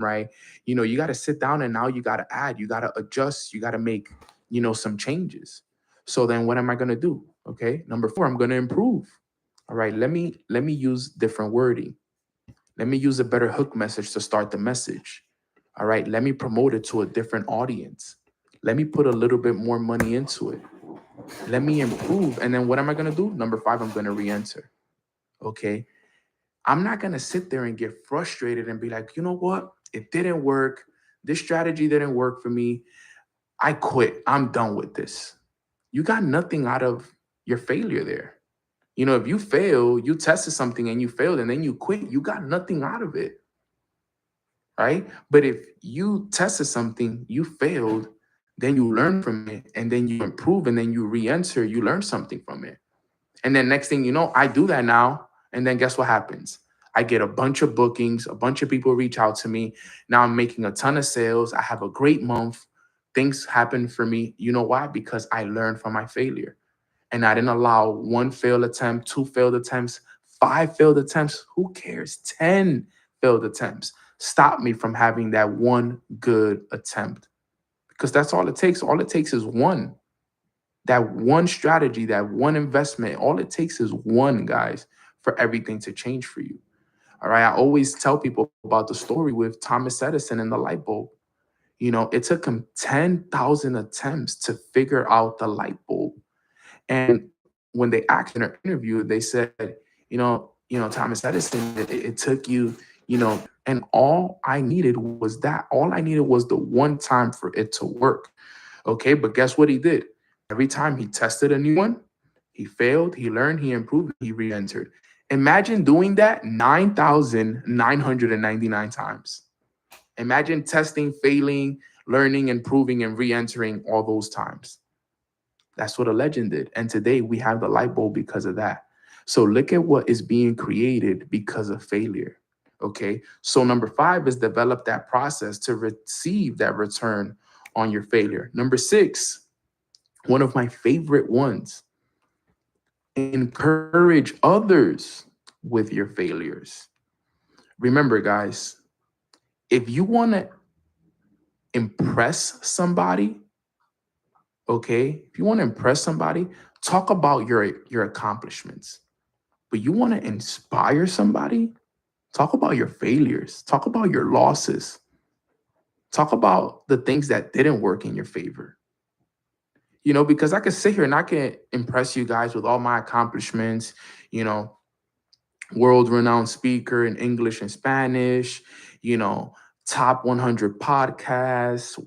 right? You got to sit down and now you got to add, you got to adjust, you got to make, some changes. So then what am I going to do? Okay. Number 4, I'm going to improve. All right. Let me use different wording. Let me use a better hook message to start the message. All right. Let me promote it to a different audience. Let me put a little bit more money into it. Let me improve. And then what am I going to do? Number 5, I'm going to re-enter. Okay. I'm not going to sit there and get frustrated and be like, you know what? It didn't work. This strategy didn't work for me. I quit. I'm done with this. You got nothing out of your failure there. If you fail, you tested something and you failed and then you quit, you got nothing out of it, right? But if you tested something, you failed, then you learn from it and then you improve and then you re-enter, you learn something from it. And then next thing you know, I do that now. And then guess what happens? I get a bunch of bookings, a bunch of people reach out to me. Now I'm making a ton of sales. I have a great month. Things happen for me. You know why? Because I learned from my failure. And I didn't allow one failed attempt, 2 failed attempts, 5 failed attempts. Who cares? 10 failed attempts. Stop me from having that one good attempt. Because that's all it takes. All it takes is one. That one strategy, that one investment, all it takes is one, guys, for everything to change for you. All right. I always tell people about the story with Thomas Edison and the light bulb. It took him 10,000 attempts to figure out the light bulb. And when they asked in an interview, they said, Thomas Edison, it took you, and all I needed was that. All I needed was the one time for it to work. Okay. But guess what he did? Every time he tested a new one, he failed, he learned, he improved, he re entered. Imagine doing that 9,999 times. Imagine testing, failing, learning, improving, and re entering all those times. That's what a legend did. And today we have the light bulb because of that. So look at what is being created because of failure. Okay. So number 5 is develop that process to receive that return on your failure. Number 6, one of my favorite ones, encourage others with your failures. Remember, guys, if you want to impress somebody, okay, if you want to impress somebody, talk about your accomplishments. But you want to inspire somebody, talk about your failures, talk about your losses, talk about the things that didn't work in your favor. Because I could sit here and I can impress you guys with all my accomplishments, you know, world renowned speaker in English and Spanish, you know, top 100 podcasts,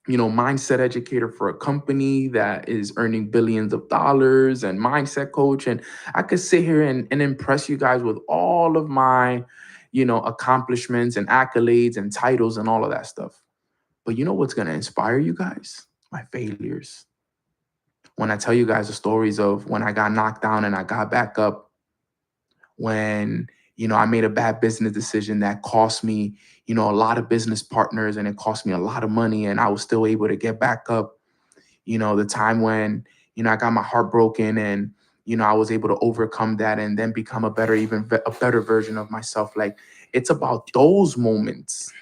mindset educator for a company that is earning billions of dollars and mindset coach. And I could sit here and impress you guys with all of my, accomplishments and accolades and titles and all of that stuff. But you know what's going to inspire you guys? My failures. When I tell you guys the stories of when I got knocked down and I got back up, when I made a bad business decision that cost me a lot of business partners and it cost me a lot of money and I was still able to get back up. The time when I got my heart broken and I was able to overcome that and then become a better, a better version of myself. Like, it's about those moments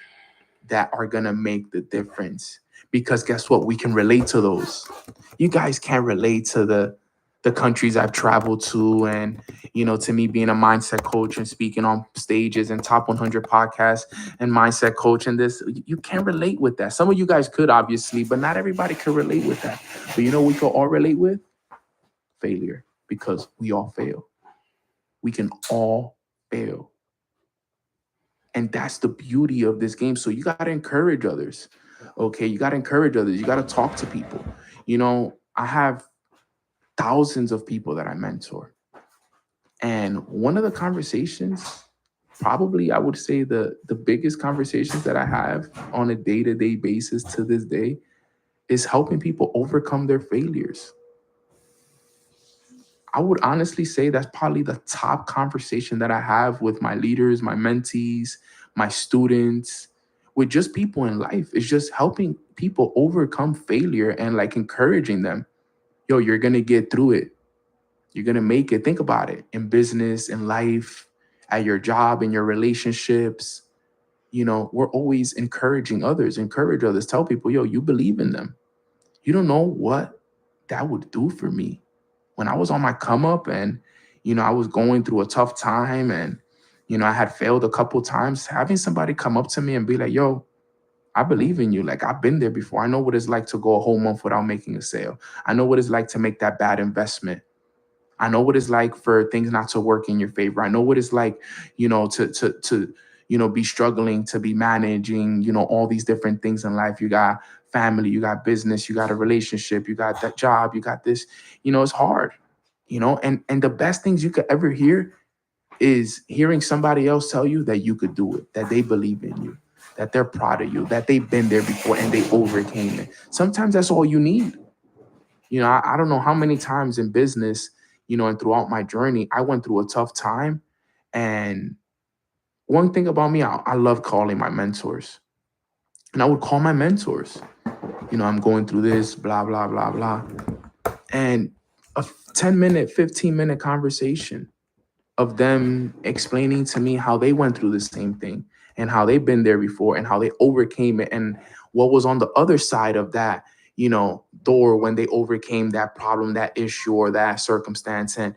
that are gonna make the difference, because guess what, we can relate to those. You guys can't relate to the countries I've traveled to, and to me being a mindset coach and speaking on stages and top 100 podcasts and mindset coach and this. You can't relate with that. Some of you guys could, obviously, but not everybody could relate with that. But we can all relate with failure, because we all fail. We can all fail. And that's the beauty of this game. So you got to encourage others. Okay. You got to encourage others. You got to talk to people. I have thousands of people that I mentor. And one of the conversations, probably I would say the biggest conversations that I have on a day-to-day basis to this day, is helping people overcome their failures. I would honestly say that's probably the top conversation that I have with my leaders, my mentees, my students, with just people in life. It's just helping people overcome failure and like encouraging them. Yo, you're going to get through it. You're going to make it. Think about it, in business, in life, at your job, in your relationships. we're always encouraging others, encourage others, tell people, yo, you believe in them. You don't know what that would do for me. When I was on my come up and, I was going through a tough time and, I had failed a couple times, having somebody come up to me and be like, yo, I believe in you. Like, I've been there before. I know what it's like to go a whole month without making a sale. I know what it's like to make that bad investment. I know what it's like for things not to work in your favor. I know what it's like, to be struggling, to be managing, all these different things in life. You got family, you got business, you got a relationship, you got that job, you got this. It's hard. And the best things you could ever hear is hearing somebody else tell you that you could do it, that they believe in you, that they're proud of you, that they've been there before and they overcame it. Sometimes that's all you need. I don't know how many times in business, and throughout my journey, I went through a tough time. And one thing about me, I love calling my mentors. And I would call my mentors. I'm going through this, blah, blah, blah, blah. And a 10-minute, 15-minute conversation of them explaining to me how they went through the same thing and how they've been there before and how they overcame it and what was on the other side of that, door when they overcame that problem, that issue, or that circumstance. And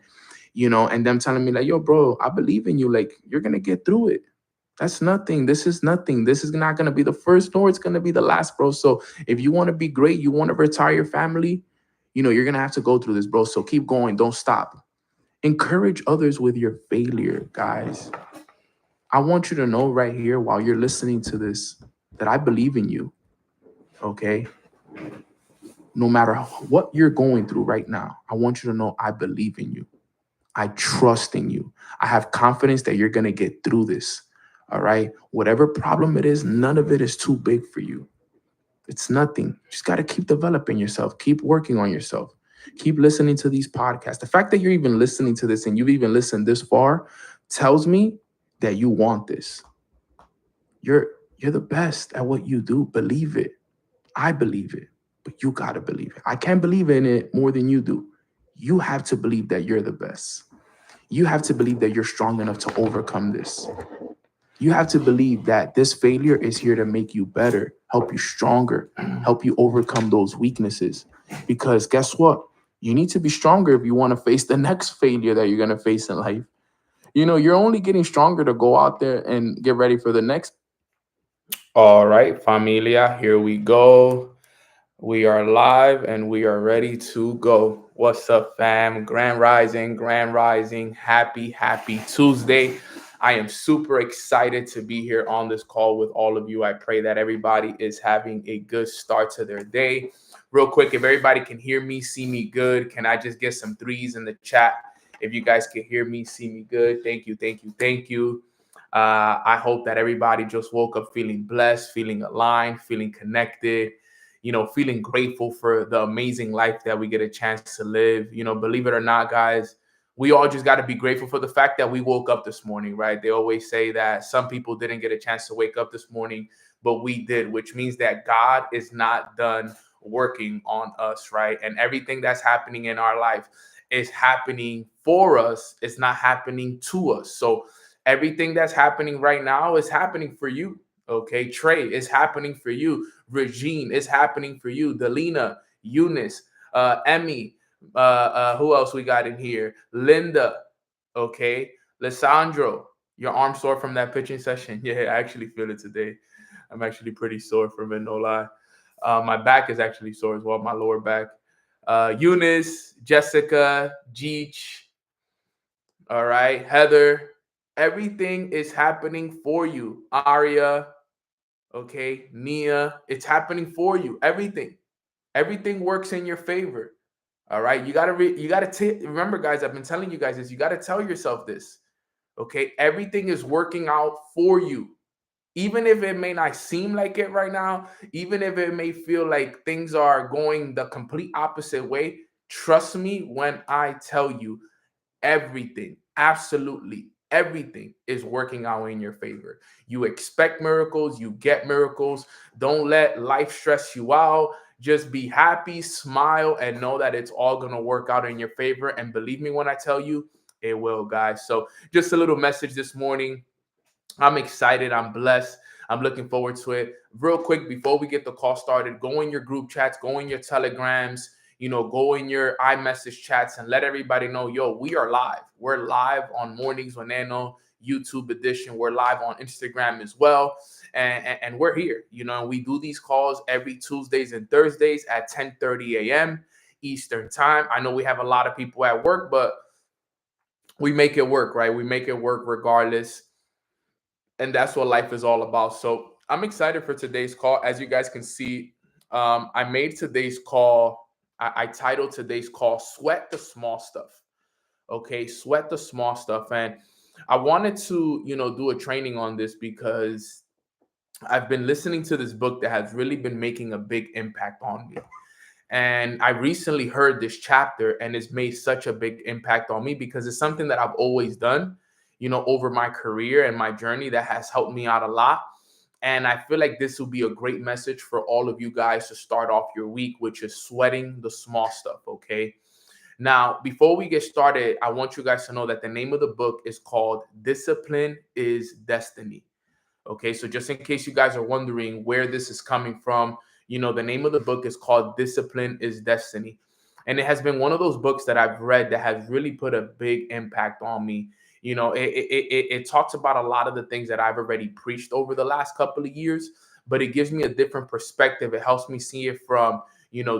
them telling me like, yo, bro, I believe in you. Like, you're going to get through it. That's nothing. This is nothing. This is not going to be the first, nor it's going to be the last, bro. So if you want to be great, you want to retire your family, you're going to have to go through this, bro. So keep going. Don't stop. Encourage others with your failure, guys. I want you to know right here while you're listening to this that I believe in you, okay? No matter what you're going through right now, I want you to know I believe in you. I trust in you. I have confidence that you're going to get through this, all right? Whatever problem it is, none of it is too big for you. It's nothing. You just got to keep developing yourself, keep working on yourself, keep listening to these podcasts. The fact that you're even listening to this and you've even listened this far tells me that you want this. You're you're the best at what you do. Believe it. I believe it, but you got to believe it. I can't believe in it more than you do. You have to believe that you're the best. You have to believe that you're strong enough to overcome this. You have to believe that this failure is here to make you better, help you stronger, help you overcome those weaknesses. Because guess what? You need to be stronger if you want to face the next failure that you're going to face in life. You're only getting stronger to go out there and get ready for the next. All right, familia, here we go. We are live and we are ready to go. What's up, fam? Grand Rising, Grand Rising. Happy Tuesday. I am super excited to be here on this call with all of you. I pray that everybody is having a good start to their day. Real quick, if everybody can hear me, see me good, can I just get some threes in the chat? If you guys can hear me, see me good. Thank you. I hope that everybody just woke up feeling blessed, feeling aligned, feeling connected, feeling grateful for the amazing life that we get a chance to live. Believe it or not, guys, we all just got to be grateful for the fact that we woke up this morning, right? They always say that some people didn't get a chance to wake up this morning, but we did, which means that God is not done working on us, right? And everything that's happening in our life is happening for us. It's not happening to us. So everything that's happening right now is happening for you. Okay, Trey, it's happening for you. Regine, it's happening for you. Delina, Eunice, Emmy, who else we got in here? Linda, okay. Lissandro, your arm sore from that pitching session? Yeah, I actually feel it today. I'm actually pretty sore from it, no lie. My back is actually sore as well, my lower back. Eunice, Jessica, Jeech, all right, Heather, everything is happening for you. Aria, okay, Nia, it's happening for you. Everything works in your favor. All right, remember, guys. I've been telling you guys this. You got to tell yourself this. Okay, everything is working out for you, even if it may not seem like it right now. Even if it may feel like things are going the complete opposite way. Trust me when I tell you, everything, absolutely everything is working out in your favor. You expect miracles, you get miracles. Don't let life stress you out. Just be happy, smile, and know that it's all going to work out in your favor. And believe me when I tell you, it will, guys. So just a little message this morning. I'm excited. I'm blessed. I'm looking forward to it. Real quick, before we get the call started, go in your group chats, go in your telegrams, go in your iMessage chats and let everybody know, yo, we are live. We're live on Mornings with Nano, YouTube edition. We're live on Instagram as well. And we're here. We do these calls every Tuesdays and Thursdays at 10:30 a.m. Eastern time. I know we have a lot of people at work, but we make it work, right? We make it work regardless. And that's what life is all about. So I'm excited for today's call. As you guys can see, I made today's call. I titled today's call, Sweat the Small Stuff. Okay, sweat the small stuff. And I wanted to, do a training on this because I've been listening to this book that has really been making a big impact on me. And I recently heard this chapter and it's made such a big impact on me because it's something that I've always done, over my career and my journey that has helped me out a lot. And I feel like this will be a great message for all of you guys to start off your week, which is sweating the small stuff. Okay. Now, before we get started, I want you guys to know that the name of the book is called Discipline is Destiny. Okay, so just in case you guys are wondering where this is coming from, the name of the book is called Discipline is Destiny. And it has been one of those books that I've read that has really put a big impact on me. It talks about a lot of the things that I've already preached over the last couple of years, but it gives me a different perspective. It helps me see it from,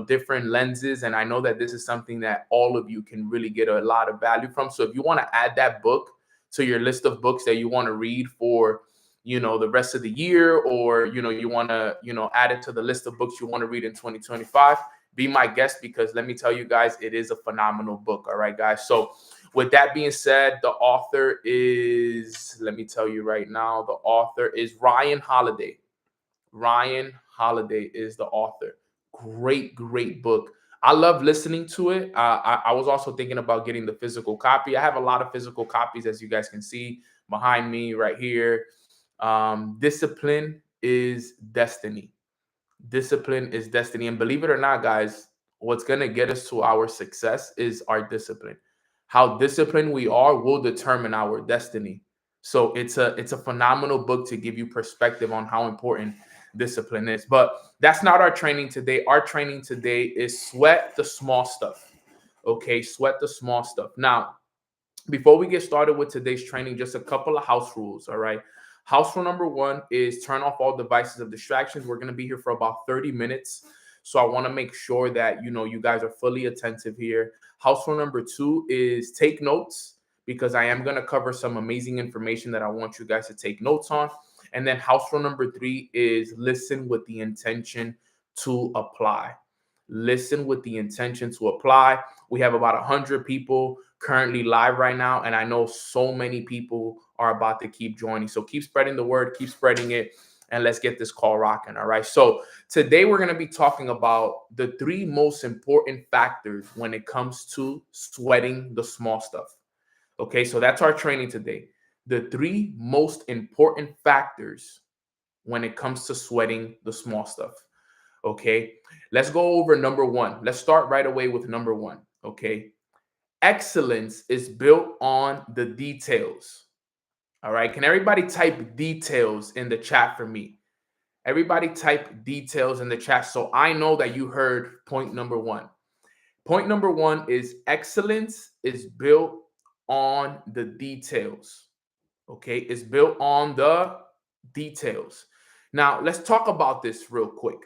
different lenses. And I know that this is something that all of you can really get a lot of value from. So if you want to add that book to your list of books that you want to read for the rest of the year, or you want to add it to the list of books you want to read in 2025, be my guest, because let me tell you guys, it is a phenomenal book. All right, guys. So with that being said, the author is, let me tell you right now, the author is Ryan Holiday. Ryan Holiday is the author. Great book. I love listening to it. I was also thinking about getting the physical copy. I have a lot of physical copies, as you guys can see behind me right here. Discipline is Destiny. Discipline is Destiny. And believe it or not, guys, what's going to get us to our success is our discipline. How disciplined we are will determine our destiny. So it's a phenomenal book to give you perspective on how important discipline is. But that's not our training today. Our training today is sweat the small stuff. Okay, sweat the small stuff. Now, before we get started with today's training, just a couple of house rules. All right. House rule number one is turn off all devices of distractions. We're going to be here for about 30 minutes. So I want to make sure that, you guys are fully attentive here. House rule number two is take notes, because I am going to cover some amazing information that I want you guys to take notes on. And then house rule number three is listen with the intention to apply. Listen with the intention to apply. We have about 100 people currently live right now, and I know so many people are about to keep joining. So keep spreading the word, keep spreading it, and let's get this call rocking. All right. So today we're going to be talking about the three most important factors when it comes to sweating the small stuff. Okay, so that's our training today. The three most important factors when it comes to sweating the small stuff. Okay, let's go over number one. Let's start right away with number one. Okay, excellence is built on the details. All right, can everybody type details in the chat for me? Everybody type details in the chat so I know that you heard point number one. Point number one is excellence is built on the details. Okay, it's built on the details. Now, let's talk about this real quick.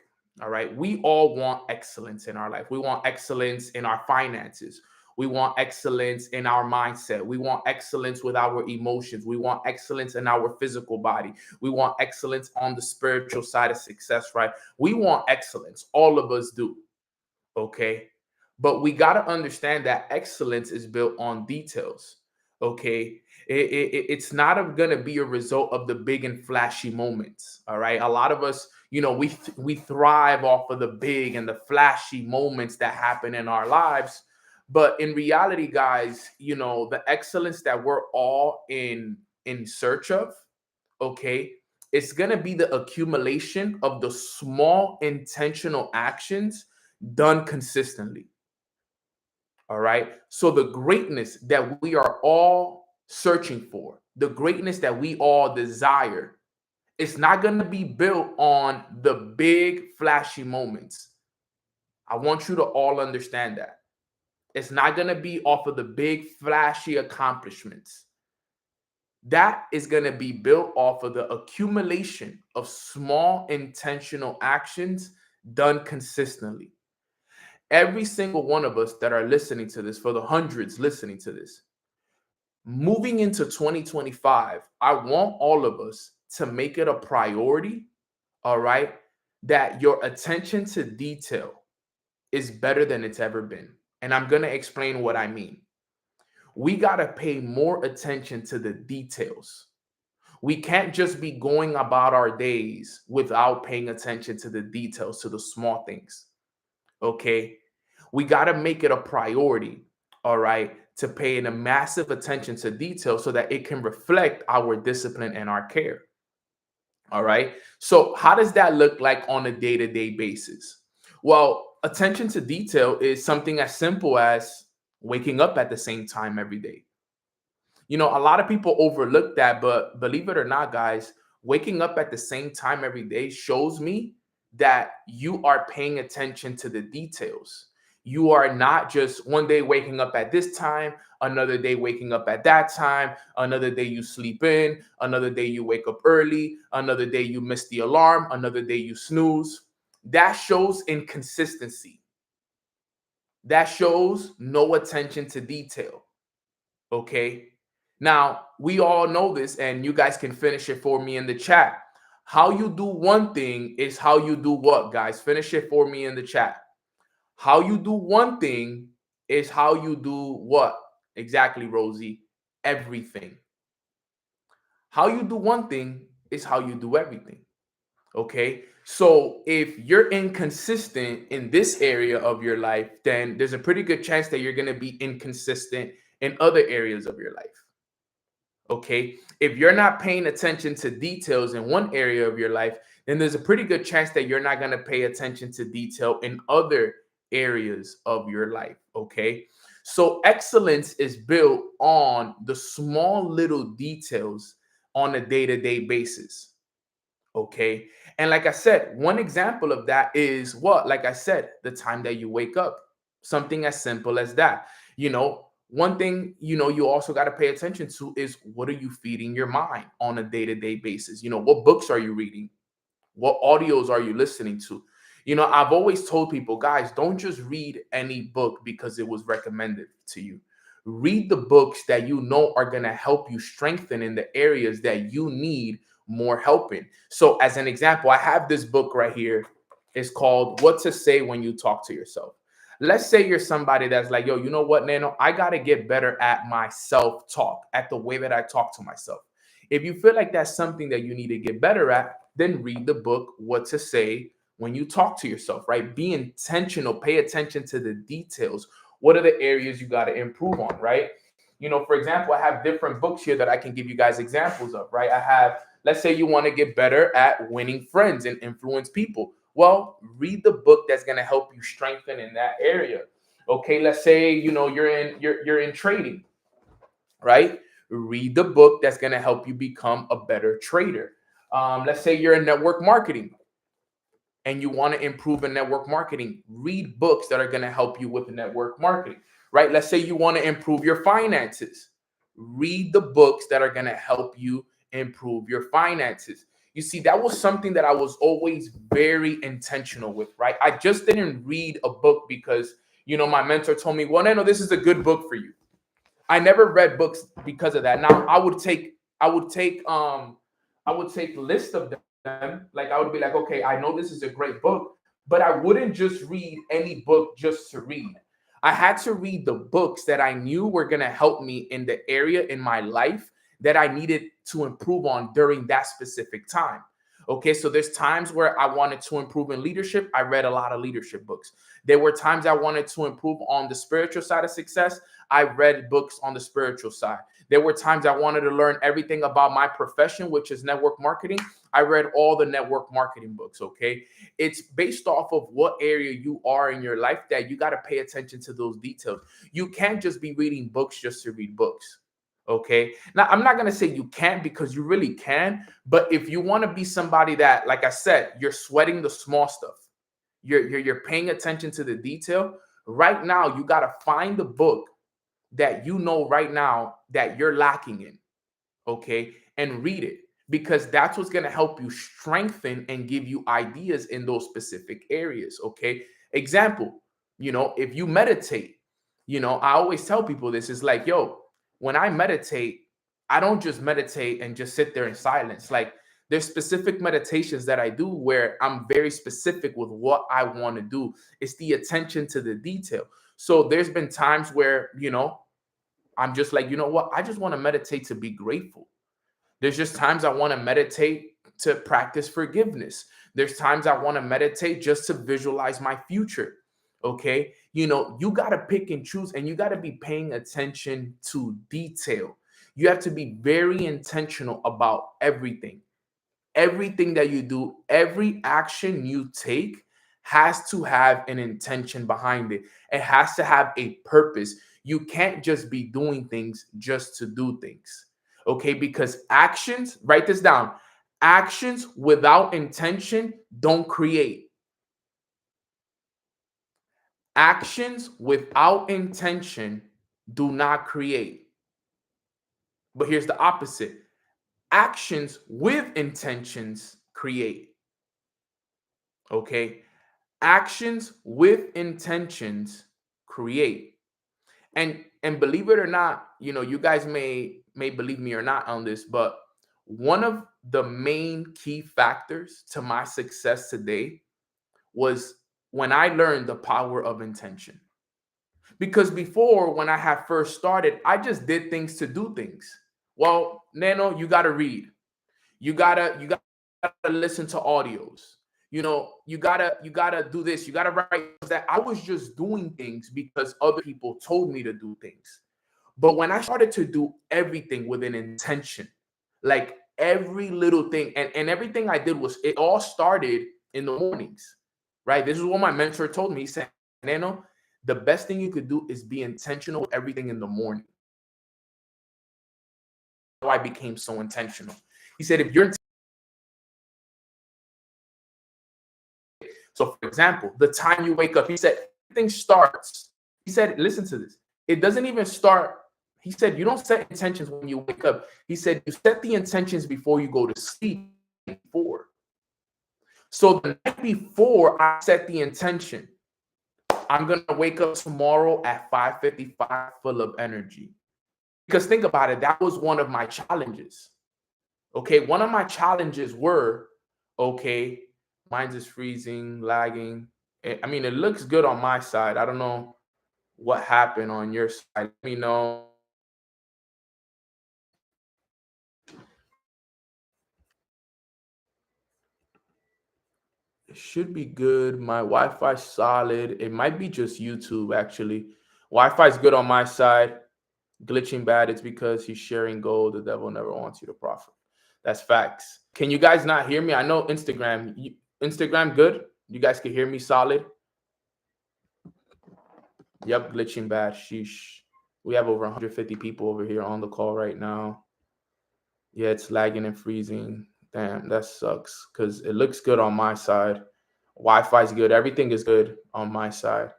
All right, we all want excellence in our life. We want excellence in our finances. We want excellence in our mindset. We want excellence with our emotions. We want excellence in our physical body. We want excellence on the spiritual side of success, right? We want excellence. All of us do. Okay. But we got to understand that excellence is built on details. Okay. It's not going to be a result of the big and flashy moments. All right. A lot of us, we thrive off of the big and the flashy moments that happen in our lives. But in reality, guys, the excellence that we're all in search of, okay, it's going to be the accumulation of the small intentional actions done consistently. All right. So the greatness that we are all searching for, the greatness that we all desire, It's not going to be built on the big flashy moments. I want you to all understand that. It's not going to be off of the big flashy accomplishments. That is going to be built off of the accumulation of small intentional actions done consistently. Every single one of us that are listening to this, for the hundreds listening to this, moving into 2025, I want all of us to make it a priority, all right, that your attention to detail is better than it's ever been. And I'm going to explain what I mean. We got to pay more attention to the details. We can't just be going about our days without paying attention to the details, to the small things. Okay. We got to make it a priority, all right, to pay a massive attention to detail so that it can reflect our discipline and our care. All right. So, how does that look like on a day to day basis? Well, attention to detail is something as simple as waking up at the same time every day. You know, a lot of people overlook that, but believe it or not, guys, waking up at the same time every day shows me that you are paying attention to the details. You are not just one day waking up at this time, another day waking up at that time, another day you sleep in, another day you wake up early, another day you miss the alarm, another day you snooze. That shows inconsistency. That shows no attention to detail. Okay. Now, we all know this, and you guys can finish it for me in the chat. How you do one thing is how you do what, guys? Finish it for me in the chat. How you do one thing is how you do what? Exactly, Rosie. Everything. How you do one thing is how you do everything. Okay. So if you're inconsistent in this area of your life, then there's a pretty good chance that you're going to be inconsistent in other areas of your life. Okay. If you're not paying attention to details in one area of your life, then there's a pretty good chance that you're not going to pay attention to detail in other areas of your life. Okay. So excellence is built on the small little details on a day to day basis. Okay. And like I said, one example of that is what? Like I said, the time that you wake up. Something as simple as that. You know, one thing, you also got to pay attention to is what are you feeding your mind on a day to day basis? What books are you reading? What audios are you listening to? I've always told people, guys, don't just read any book because it was recommended to you. Read the books that you know are going to help you strengthen in the areas that you need more help in. So, as an example, I have this book right here. It's called What to Say When You Talk to Yourself. Let's say you're somebody that's like, yo, you know what, Nano? I got to get better at my self talk, at the way that I talk to myself. If you feel like that's something that you need to get better at, then read the book, What to Say When You Talk to Yourself, right? Be intentional, pay attention to the details. What are the areas you got to improve on, right? For example, I have different books here that I can give you guys examples of, right? I have, let's say you want to get better at winning friends and influence people. Well, read the book that's going to help you strengthen in that area. Okay, let's say, you're in trading, right? Read the book that's going to help you become a better trader. Let's say you're in network marketing and you want to improve in network marketing. Read books that are going to help you with network marketing, right? Let's say you want to improve your finances. Read the books that are going to help you improve your finances. You see, that was something that I was always very intentional with, right? I just didn't read a book because, my mentor told me, well, no, this is a good book for you. I never read books because of that. Now I would take lists of them. Like I would be like, okay, I know this is a great book, but I wouldn't just read any book just to read. I had to read the books that I knew were gonna help me in the area in my life that I needed to improve on during that specific time. Okay, so there's times where I wanted to improve in leadership. I read a lot of leadership books. There were times I wanted to improve on the spiritual side of success. I read books on the spiritual side. There were times I wanted to learn everything about my profession, which is network marketing. I read all the network marketing books. Okay. It's based off of what area you are in your life that you got to pay attention to those details. You can't just be reading books just to read books. Okay. Now, I'm not going to say you can't, because you really can. But if you want to be somebody that, like I said, you're sweating the small stuff, you're paying attention to the detail. Right now, you got to find the book that you know right now that you're lacking in. Okay. And read it, because that's what's going to help you strengthen and give you ideas in those specific areas. Okay. Example, if you meditate, I always tell people this is like, yo, when I meditate, I don't just meditate and just sit there in silence. Like, there's specific meditations that I do where I'm very specific with what I want to do. It's the attention to the detail. So there's been times where, I'm just like, you know what? I just want to meditate to be grateful. There's just times I want to meditate to practice forgiveness. There's times I want to meditate just to visualize my future. Okay. You got to pick and choose, and you got to be paying attention to detail. You have to be very intentional about everything. Everything that you do, every action you take has to have an intention behind it. It has to have a purpose. You can't just be doing things just to do things. Okay, because actions, write this down. Actions without intention don't create. Actions without intention do not create. But here's the opposite. Actions with intentions create. Okay. Actions with intentions create. And believe it or not, you guys may believe me or not on this, but one of the main key factors to my success today was when I learned the power of intention. Because before, when I had first started, I just did things to do things. Well, Nano, you got to read. You gotta listen to audios. You gotta do this. You gotta write that. I was just doing things because other people told me to do things. But when I started to do everything with an intention, like every little thing, and everything I did was, it all started in the mornings, right? This is what my mentor told me. He said, Nano, the best thing you could do is be intentional with everything in the morning. How I became so intentional. He said, if you're So, for example, the time you wake up, he said, everything starts. He said, listen to this. It doesn't even start. He said, you don't set intentions when you wake up. He said, you set the intentions before you go to sleep. Before. So the night before, I set the intention. I'm going to wake up tomorrow at 5:55 full of energy. Because think about it, that was one of my challenges. Okay, one of my challenges were, okay, mine's is freezing, lagging. I mean, it looks good on my side. I don't know what happened on your side. Let me know. It should be good. My Wi-Fi solid. It might be just YouTube, actually. Wi-Fi is good on my side. Glitching bad. It's because he's sharing gold. The devil never wants you to profit. That's facts. Can you guys not hear me? I know Instagram good. You guys can hear me solid. Yep, glitching bad. Sheesh. We have over 150 people over here on the call right now. Yeah, it's lagging and freezing. Damn, that sucks because it looks good on my side. Wi-Fi is good. Everything is good on my side.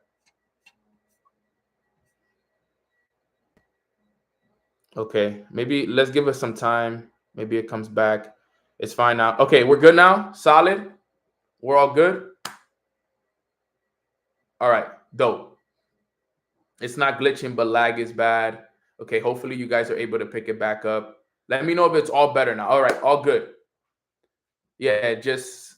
Okay, maybe let's give us some time. Maybe it comes back. It's fine now. Okay, we're good now. Solid. We're all good. All right, dope. It's not glitching, but lag is bad. Okay, hopefully you guys are able to pick it back up. Let me know if it's all better now. All right, all good. Yeah,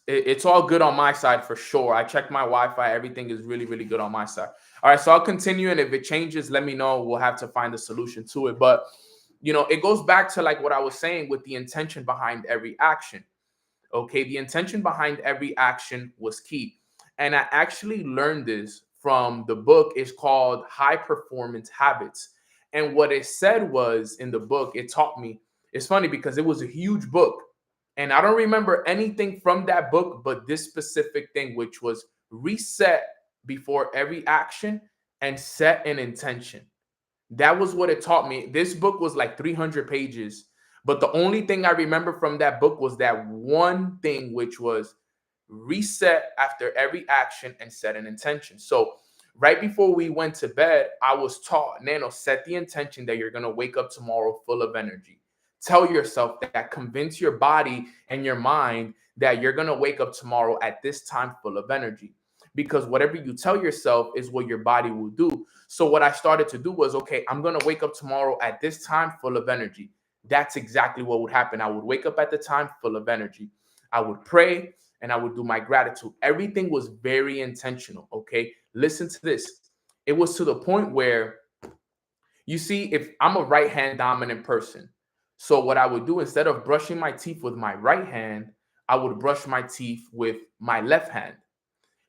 it's all good on my side for sure. I checked my Wi-Fi. Everything is really, really good on my side. All right, so I'll continue, and if it changes, let me know. We'll have to find a solution to it. But it goes back to like what I was saying with the intention behind every action. Okay, the intention behind every action was key. And I actually learned this from the book. It's called High Performance Habits. And what it said was in the book, it taught me. It's funny because it was a huge book. And I don't remember anything from that book, but this specific thing, which was reset before every action and set an intention. That was what it taught me. This book was like 300 pages, but the only thing I remember from that book was that one thing, which was reset after every action and set an intention. So right before we went to bed, I was taught, Nano, set the intention that you're going to wake up tomorrow full of energy. Tell yourself that, convince your body and your mind that you're going to wake up tomorrow at this time full of energy. Because whatever you tell yourself is what your body will do. So what I started to do was, okay, I'm going to wake up tomorrow at this time full of energy. That's exactly what would happen. I would wake up at the time full of energy. I would pray and I would do my gratitude. Everything was very intentional. Okay. Listen to this. It was to the point where, you see, if I'm a right hand dominant person, so what I would do, instead of brushing my teeth with my right hand, I would brush my teeth with my left hand.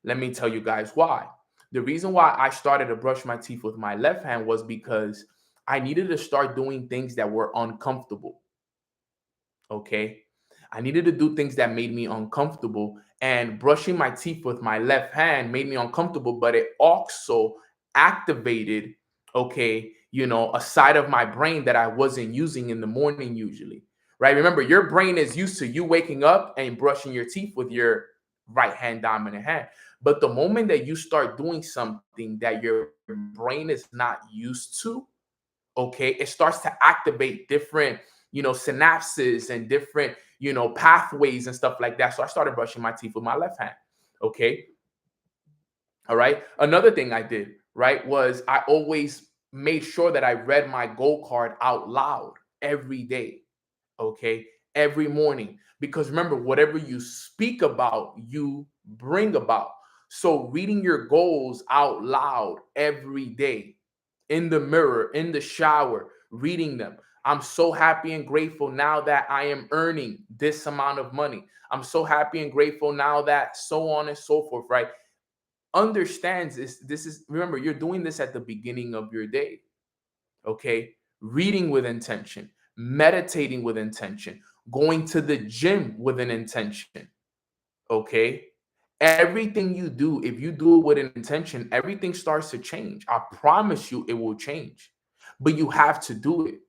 Let me tell you guys why. The reason why I started to brush my teeth with my left hand was because I needed to start doing things that were uncomfortable. Okay. I needed to do things that made me uncomfortable. And brushing my teeth with my left hand made me uncomfortable, but it also activated, okay, a side of my brain that I wasn't using in the morning usually. Right. Remember, your brain is used to you waking up and brushing your teeth with your right hand dominant hand. But the moment that you start doing something that your brain is not used to, okay, it starts to activate different, synapses and different, pathways and stuff like that. So I started brushing my teeth with my left hand. Okay. All right. Another thing I did, right, was I always made sure that I read my goal card out loud every day. Okay. Every morning. Because remember, whatever you speak about, you bring about. So reading your goals out loud every day, in the mirror, in the shower, reading them. I'm so happy and grateful now that I am earning this amount of money. I'm so happy and grateful now that, so on and so forth, right? Understands this is, remember, you're doing this at the beginning of your day. Okay. Reading with intention, meditating with intention, going to the gym with an intention. Okay. Everything you do, if you do it with an intention, everything starts to change. I promise you it will change, but you have to do it.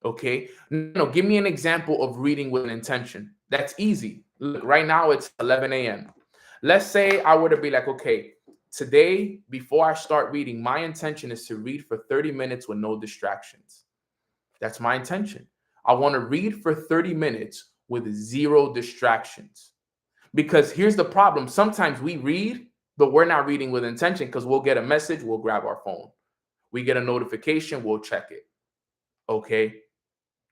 Okay. No, give me an example of reading with an intention. That's easy. Look, right now it's 11 a.m. Let's say I were to be like, okay, today, before I start reading, my intention is to read for 30 minutes with no distractions. That's my intention. I want to read for 30 minutes with zero distractions. Because here's the problem. Sometimes we read, but we're not reading with intention because we'll get a message, we'll grab our phone. We get a notification, we'll check it. Okay.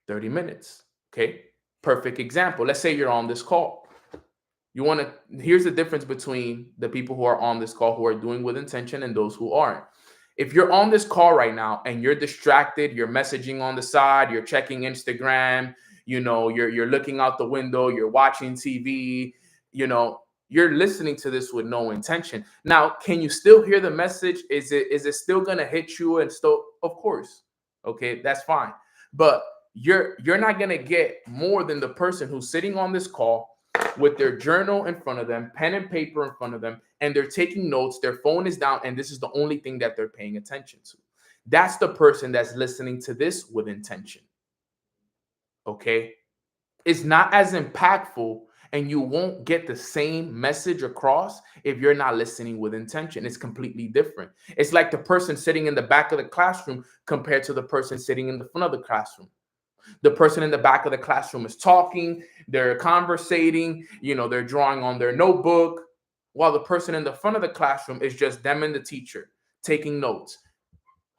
30 minutes. Okay. Perfect example. Let's say you're on this call. Here's the difference between the people who are on this call who are doing with intention and those who aren't. If you're on this call right now and you're distracted, you're messaging on the side, you're checking Instagram, you're looking out the window, you're watching TV, you're listening to this with no intention. Now, can you still hear the message? Is it still gonna hit you? And still, of course, okay, that's fine. But you're not gonna get more than the person who's sitting on this call with their journal in front of them, pen and paper in front of them, and they're taking notes. Their phone is down, and this is the only thing that they're paying attention to. That's the person that's listening to this with intention. Okay. It's not as impactful, and you won't get the same message across if you're not listening with intention. It's completely different. It's like the person sitting in the back of the classroom compared to the person sitting in the front of the classroom. The person in the back of the classroom is talking, they're conversating, they're drawing on their notebook, while the person in the front of the classroom is just them and the teacher taking notes.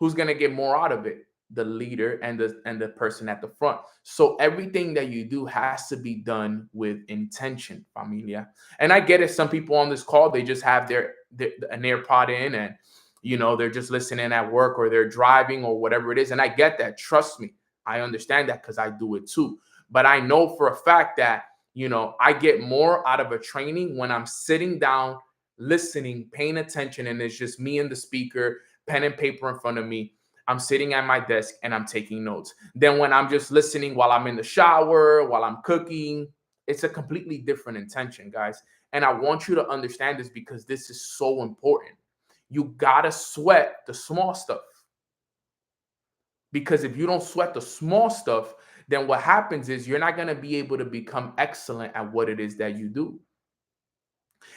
Who's going to get more out of it? The leader and the person at the front. So everything that you do has to be done with intention, familia. And I get it. Some people on this call, they just have an AirPod in, and they're just listening at work, or they're driving, or whatever it is. And I get that. Trust me, I understand that because I do it too. But I know for a fact that I get more out of a training when I'm sitting down, listening, paying attention, and it's just me and the speaker, pen and paper in front of me. I'm sitting at my desk and I'm taking notes. Then when I'm just listening while I'm in the shower, while I'm cooking, it's a completely different intention, guys. And I want you to understand this because this is so important. You gotta sweat the small stuff. Because if you don't sweat the small stuff, then what happens is you're not going to be able to become excellent at what it is that you do.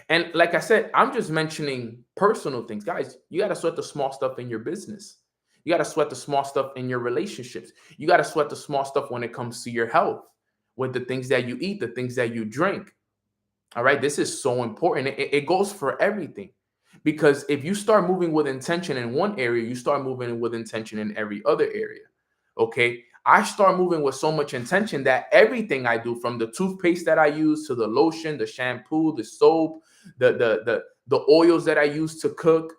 And like I said, I'm just mentioning personal things. Guys, you got to sweat the small stuff in your business. You got to sweat the small stuff in your relationships. You got to sweat the small stuff when it comes to your health, with the things that you eat, the things that you drink. All right. This is so important. It goes for everything. Because if you start moving with intention in one area, you start moving with intention in every other area. Okay. I start moving with so much intention that everything I do, from the toothpaste that I use to the lotion, the shampoo, the soap, the oils that I use to cook,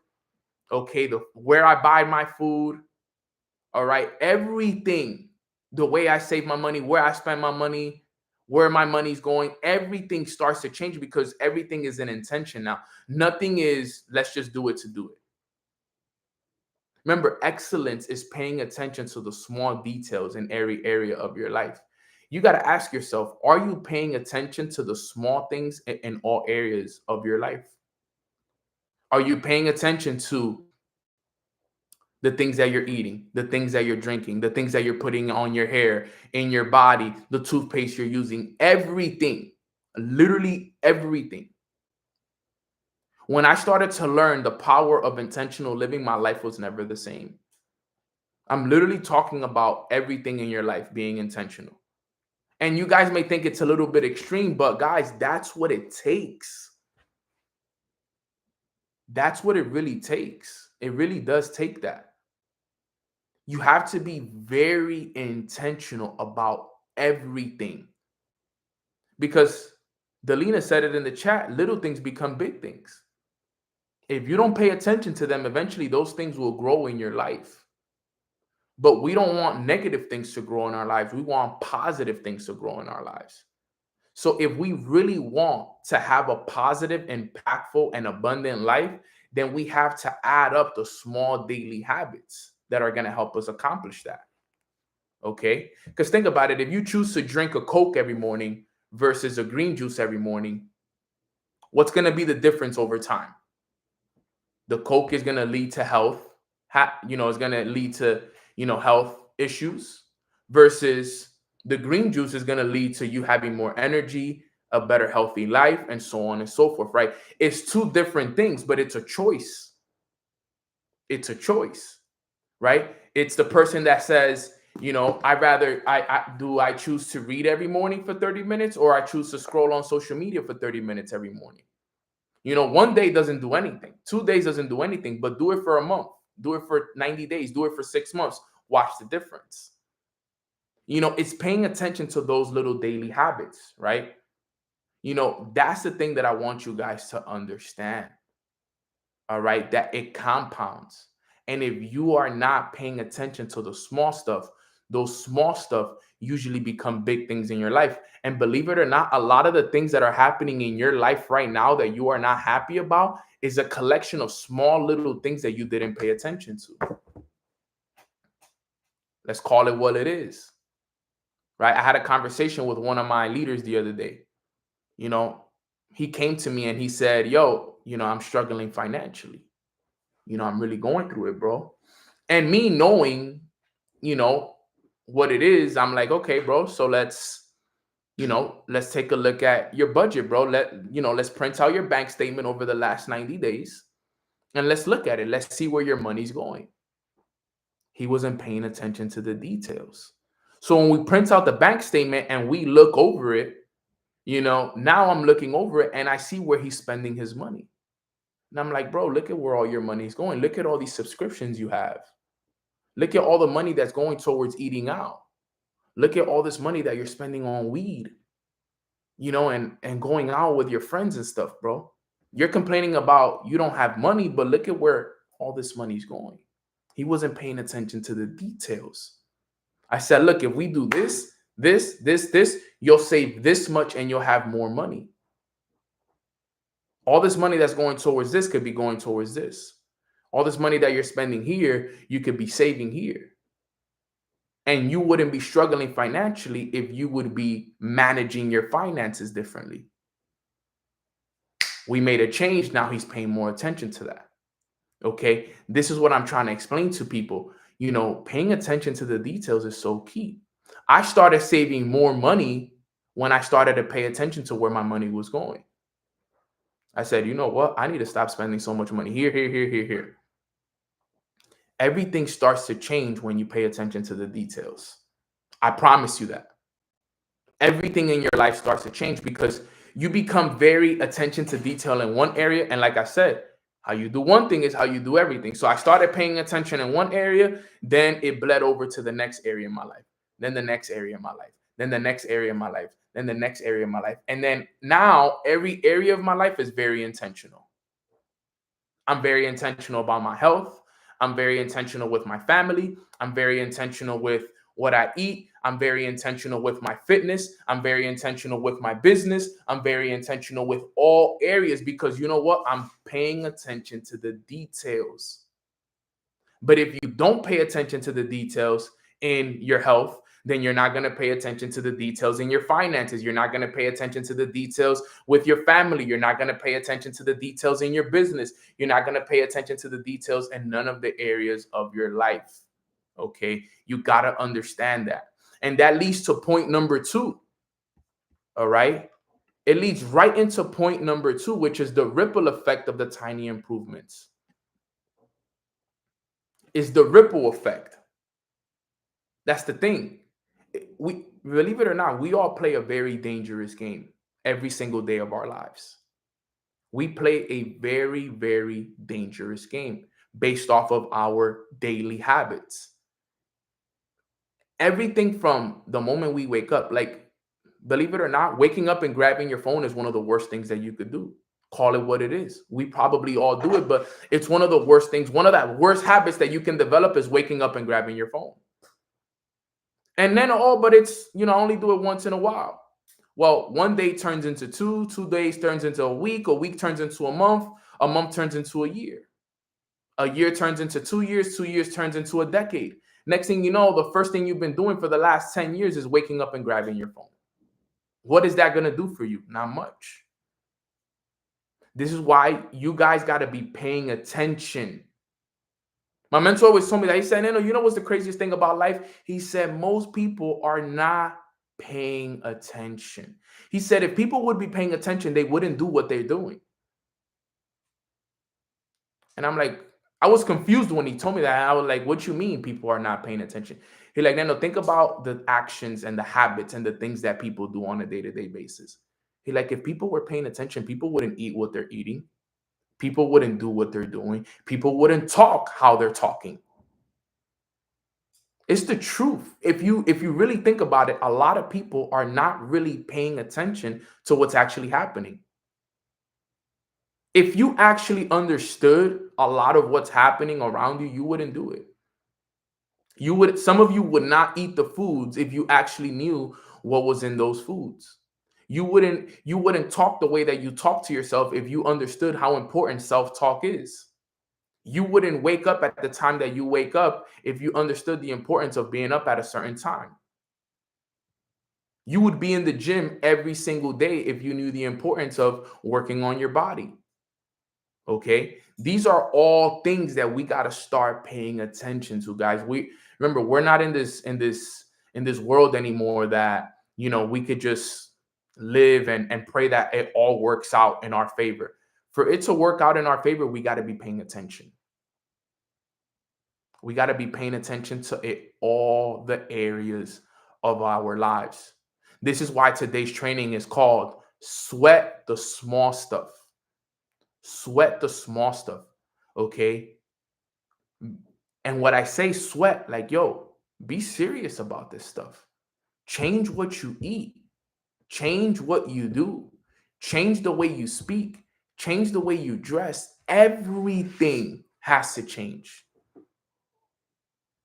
okay, the where I buy my food, all right, everything, the way I save my money, where I spend my money, where my money's going, everything starts to change because everything is an intention now. Nothing is let's just do it to do it. Remember, excellence is paying attention to the small details in every area of your life. You got to ask yourself, are you paying attention to the small things in all areas of your life? Are you paying attention to the things that you're eating, the things that you're drinking, the things that you're putting on your hair, in your body, the toothpaste you're using, everything, literally everything? When I started to learn the power of intentional living, my life was never the same. I'm literally talking about everything in your life being intentional. And you guys may think it's a little bit extreme, but guys, that's what it takes. That's what it really takes. It really does take that. You have to be very intentional about everything. Because Delina said it in the chat, little things become big things. If you don't pay attention to them, eventually those things will grow in your life. But we don't want negative things to grow in our lives. We want positive things to grow in our lives. So if we really want to have a positive, impactful, and abundant life, then we have to add up the small daily habits that are going to help us accomplish that. Okay? Because think about it. If you choose to drink a Coke every morning versus a green juice every morning, what's going to be the difference over time? The Coke is going to lead to health, it's going to lead to, health issues, versus the green juice is going to lead to you having more energy, a better healthy life, and so on and so forth, right? It's two different things, but it's a choice. It's a choice, right? It's the person that says, I choose to read every morning for 30 minutes, or I choose to scroll on social media for 30 minutes every morning. One day doesn't do anything. 2 days doesn't do anything, but do it for a month. Do it for 90 days. Do it for 6 months. Watch the difference. It's paying attention to those little daily habits, right? That's the thing that I want you guys to understand. All right, that it compounds. And if you are not paying attention to the small stuff, those small stuff usually become big things in your life. And believe it or not, a lot of the things that are happening in your life right now that you are not happy about is a collection of small little things that you didn't pay attention to. Let's call it what it is, right? I had a conversation with one of my leaders the other day. He came to me and he said, yo, I'm struggling financially. I'm really going through it, bro. And me knowing, what it is, I'm like, okay, bro, so let's take a look at your budget, bro. Let's print out your bank statement over the last 90 days and let's look at it. Let's see where your money's going. He wasn't paying attention to the details. So when we print out the bank statement and we look over it, now I'm looking over it and I see where he's spending his money. And I'm like, bro, look at where all your money is going. Look at all these subscriptions you have. Look at all the money that's going towards eating out. Look at all this money that you're spending on weed, and going out with your friends and stuff, bro. You're complaining about you don't have money, but look at where all this money's going. He wasn't paying attention to the details. I said, look, if we do this, you'll save this much and you'll have more money. All this money that's going towards this could be going towards this. All this money that you're spending here, you could be saving here. And you wouldn't be struggling financially if you would be managing your finances differently. We made a change. Now he's paying more attention to that. Okay. This is what I'm trying to explain to people. paying attention to the details is so key. I started saving more money when I started to pay attention to where my money was going. I said, you know what? I need to stop spending so much money here, here, here, here, here. Everything starts to change when you pay attention to the details. I promise you that. Everything in your life starts to change because you become very attention to detail in one area. And like I said, how you do one thing is how you do everything. So I started paying attention in one area, then it bled over to the next area in my life, then the next area in my life, then the next area in my life, then the next area in my life. And then now every area of my life is very intentional. I'm very intentional about my health. I'm very intentional with my family. I'm very intentional with what I eat. I'm very intentional with my fitness. I'm very intentional with my business. I'm very intentional with all areas because you know what? I'm paying attention to the details. But if you don't pay attention to the details in your health, then you're not going to pay attention to the details in your finances. You're not going to pay attention to the details with your family. You're not going to pay attention to the details in your business. You're not going to pay attention to the details in none of the areas of your life. Okay. You got to understand that. And that leads to point number 2. All right. It leads right into point number 2, which is the ripple effect of the tiny improvements. Is the ripple effect. That's the thing. We believe it or not, we all play a very dangerous game every single day of our lives. We play a very, very dangerous game based off of our daily habits. Everything from the moment we wake up, like believe it or not, waking up and grabbing your phone is one of the worst things that you could do. Call it what it is. We probably all do it, but it's one of the worst things. One of the worst habits that you can develop is waking up and grabbing your phone. And then, but it's, I only do it once in a while. Well, one day turns into 2, 2 days turns into a week turns into a month turns into a year turns into 2 years, 2 years turns into a decade. Next thing you know, the first thing you've been doing for the last 10 years is waking up and grabbing your phone. What is that going to do for you? Not much. This is why you guys got to be paying attention. My mentor always told me that. He said, you know what's the craziest thing about life? He said, most people are not paying attention. He said, if people would be paying attention, they wouldn't do what they're doing. And I'm like, I was confused when he told me that. I was like, what you mean people are not paying attention? He's like, no, think about the actions and the habits and the things that people do on a day-to-day basis. He's like, if people were paying attention, people wouldn't eat what they're eating. People wouldn't do what they're doing. People wouldn't talk how they're talking. It's the truth. If you really think about it, a lot of people are not really paying attention to what's actually happening. If you actually understood a lot of what's happening around you, you wouldn't do it. Some of you would not eat the foods if you actually knew what was in those foods. You wouldn't talk the way that you talk to yourself if you understood how important self-talk is. You wouldn't wake up at the time that you wake up if you understood the importance of being up at a certain time. You would be in the gym every single day if you knew the importance of working on your body. Okay? These are all things that we got to start paying attention to, guys. We're not in this world anymore that, we could just live and pray that it all works out in our favor. For it to work out in our favor, we got to be paying attention. We got to be paying attention to all the areas of our lives. This is why today's training is called Sweat the Small Stuff. Sweat the small stuff. Okay. And what I say, sweat, like, be serious about this stuff. Change what you eat. Change what you do. Change the way you speak. Change the way you dress. Everything has to change.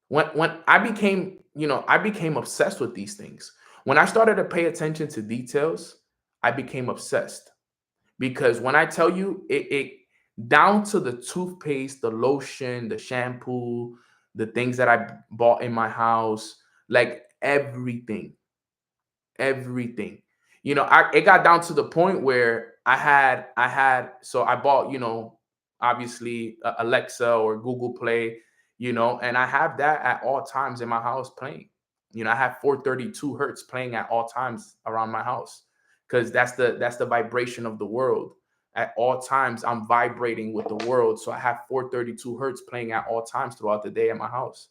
When I became obsessed with these things. When I started to pay attention to details, I became obsessed. Because when I tell you it down to the toothpaste, the lotion, the shampoo, the things that I bought in my house, like everything. It got down to the point where so I bought, obviously Alexa or Google Play. and I have that at all times in my house playing. I have 432 hertz playing at all times around my house, because that's the vibration of the world. At all times, I'm vibrating with the world. So I have 432 hertz playing at all times throughout the day at my house.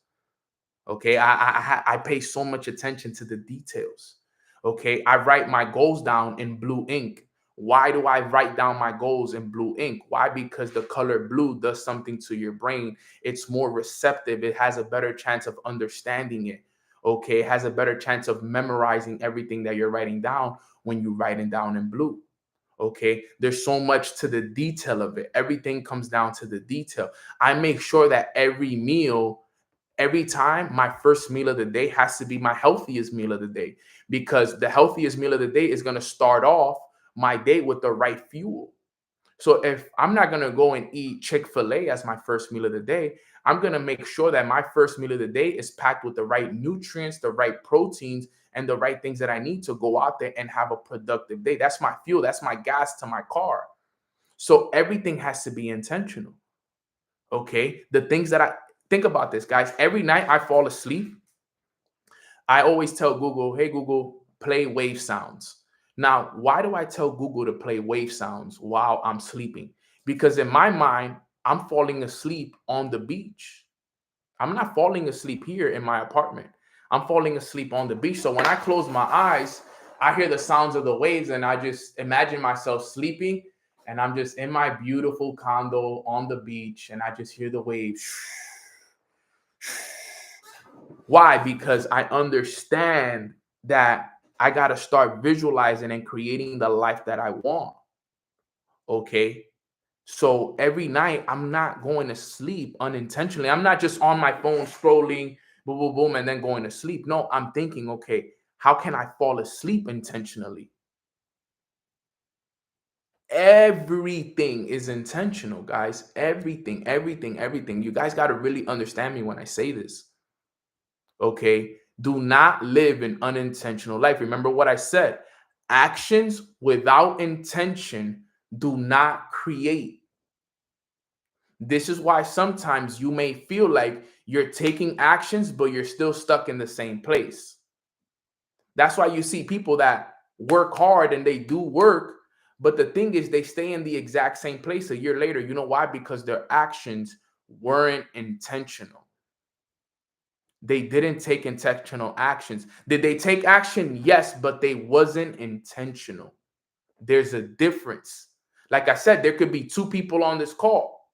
Okay, I pay so much attention to the details. Okay, I write my goals down in blue ink. Why do I write down my goals in blue ink? Why? Because the color blue does something to your brain. It's more receptive. It has a better chance of understanding it. Okay, it has a better chance of memorizing everything that you're writing down when you write it down in blue. Okay, there's so much to the detail of it. Everything comes down to the detail. I make sure that every time, my first meal of the day has to be my healthiest meal of the day, because the healthiest meal of the day is going to start off my day with the right fuel. So if I'm not going to go and eat Chick-fil-A as my first meal of the day, I'm going to make sure that my first meal of the day is packed with the right nutrients, the right proteins, and the right things that I need to go out there and have a productive day. That's my fuel. That's my gas to my car. So everything has to be intentional. Okay. The things that I think about this, guys, every night I fall asleep, I always tell Google, hey, Google, play wave sounds. Now, why do I tell Google to play wave sounds while I'm sleeping? Because in my mind, I'm falling asleep on the beach. I'm not falling asleep here in my apartment. I'm falling asleep on the beach. So when I close my eyes, I hear the sounds of the waves and I just imagine myself sleeping, and I'm just in my beautiful condo on the beach and I just hear the waves. Why? Because I understand that I got to start visualizing and creating the life that I want. Okay. So every night, I'm not going to sleep unintentionally. I'm not just on my phone scrolling, boom, boom, boom, and then going to sleep. No, I'm thinking, okay, how can I fall asleep intentionally? Everything is intentional, guys. Everything, everything, everything. You guys got to really understand me when I say this. Okay. Do not live an unintentional life. Remember what I said: actions without intention do not create. This is why sometimes you may feel like you're taking actions, but you're still stuck in the same place. That's why you see people that work hard and they do work, but the thing is, they stay in the exact same place a year later. You know why? Because their actions weren't intentional. They didn't take intentional actions. Did they take action? Yes, but they wasn't intentional. There's a difference. Like I said, there could be two people on this call.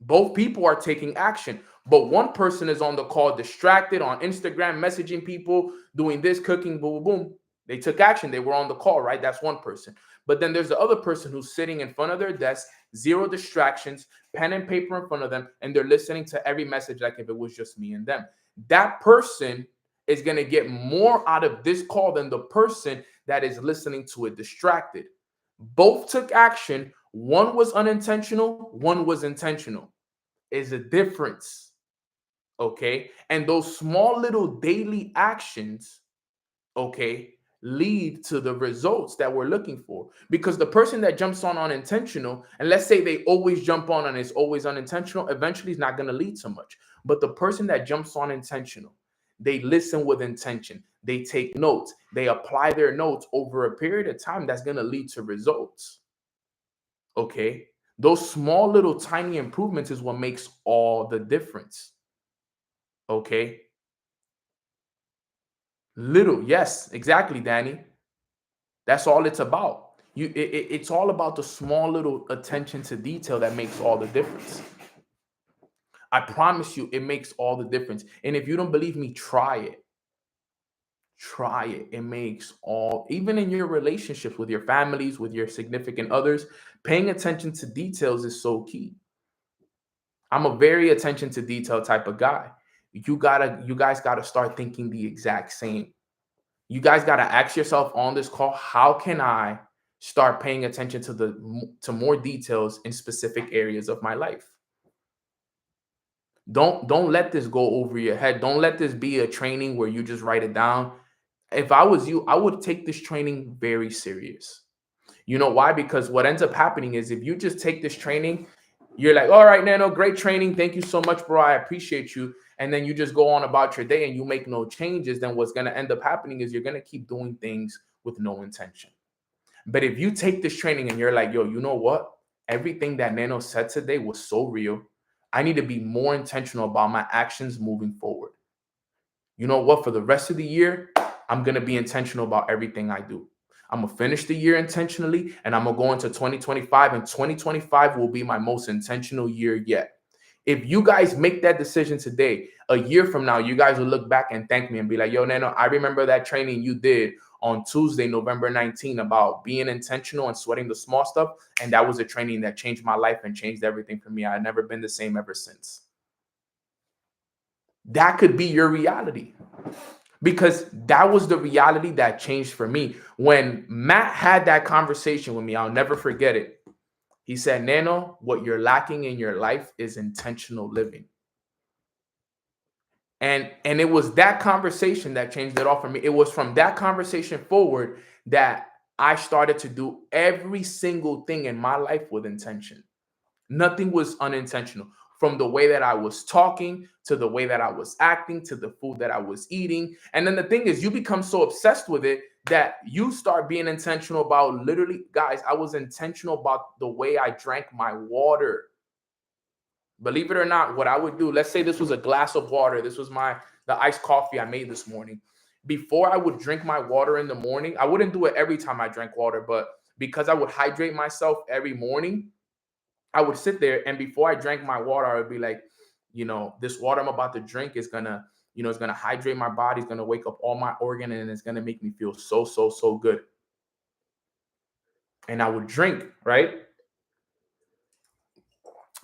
Both people are taking action, but one person is on the call distracted on Instagram, messaging people, doing this, cooking, boom, boom, boom. They took action. They were on the call, right? That's one person. But then there's the other person who's sitting in front of their desk, zero distractions, pen and paper in front of them, and they're listening to every message like if it was just me and them. That person is going to get more out of this call than the person that is listening to it distracted. Both took action. One was unintentional, one was intentional. Is a difference. Okay. And those small little daily actions, okay, lead to the results that we're looking for. Because the person that jumps on unintentional, and let's say they always jump on and it's always unintentional, eventually it's not going to lead to much. But the person that jumps on intentional, they listen with intention, they take notes, they apply their notes over a period of time, that's going to lead to results. Okay. Those small little tiny improvements is what makes all the difference. Okay. Little, yes, exactly, Danny. That's all it's about. It's all about the small little attention to detail that makes all the difference. I promise you, it makes all the difference. And if you don't believe me, try it. Try it. It makes all, even in your relationships with your families, with your significant others, paying attention to details is so key. I'm a very attention to detail type of guy. You guys gotta start thinking the exact same. You guys gotta ask yourself on this call, how can I start paying attention to more details in specific areas of my life? Don't let this go over your head. Don't let this be a training where you just write it down. If I was you, I would take this training very serious. You know why? Because what ends up happening is if you just take this training, You're like, all right, Nano, great training. Thank you so much, bro. I appreciate you. And then you just go on about your day and you make no changes. Then what's going to end up happening is you're going to keep doing things with no intention. But if you take this training and you're like, yo, you know what? Everything that Nano said today was so real. I need to be more intentional about my actions moving forward. You know what? For the rest of the year, I'm going to be intentional about everything I do. I'm going to finish the year intentionally, and I'm going to go into 2025, and 2025 will be my most intentional year yet. If you guys make that decision today, a year from now, you guys will look back and thank me and be like, yo, Nano, I remember that training you did on Tuesday, November 19, about being intentional and sweating the small stuff. And that was a training that changed my life and changed everything for me. I've never been the same ever since. That could be your reality, because that was the reality that changed for me. When Matt had that conversation with me, I'll never forget it. He said, Nano, what you're lacking in your life is intentional living. And it was that conversation that changed it all for me. It was from that conversation forward that I started to do every single thing in my life with intention. Nothing was unintentional. From the way that I was talking, to the way that I was acting, to the food that I was eating. And then the thing is, you become so obsessed with it that you start being intentional about, literally, guys, I was intentional about the way I drank my water. Believe it or not, what I would do, let's say this was a glass of water. This was the iced coffee I made this morning. Before I would drink my water in the morning, I wouldn't do it every time I drank water, but because I would hydrate myself every morning, I would sit there, and before I drank my water, I would be like, this water I'm about to drink is gonna, it's gonna hydrate my body, it's gonna wake up all my organ, and it's gonna make me feel so, so, so good. And I would drink, right?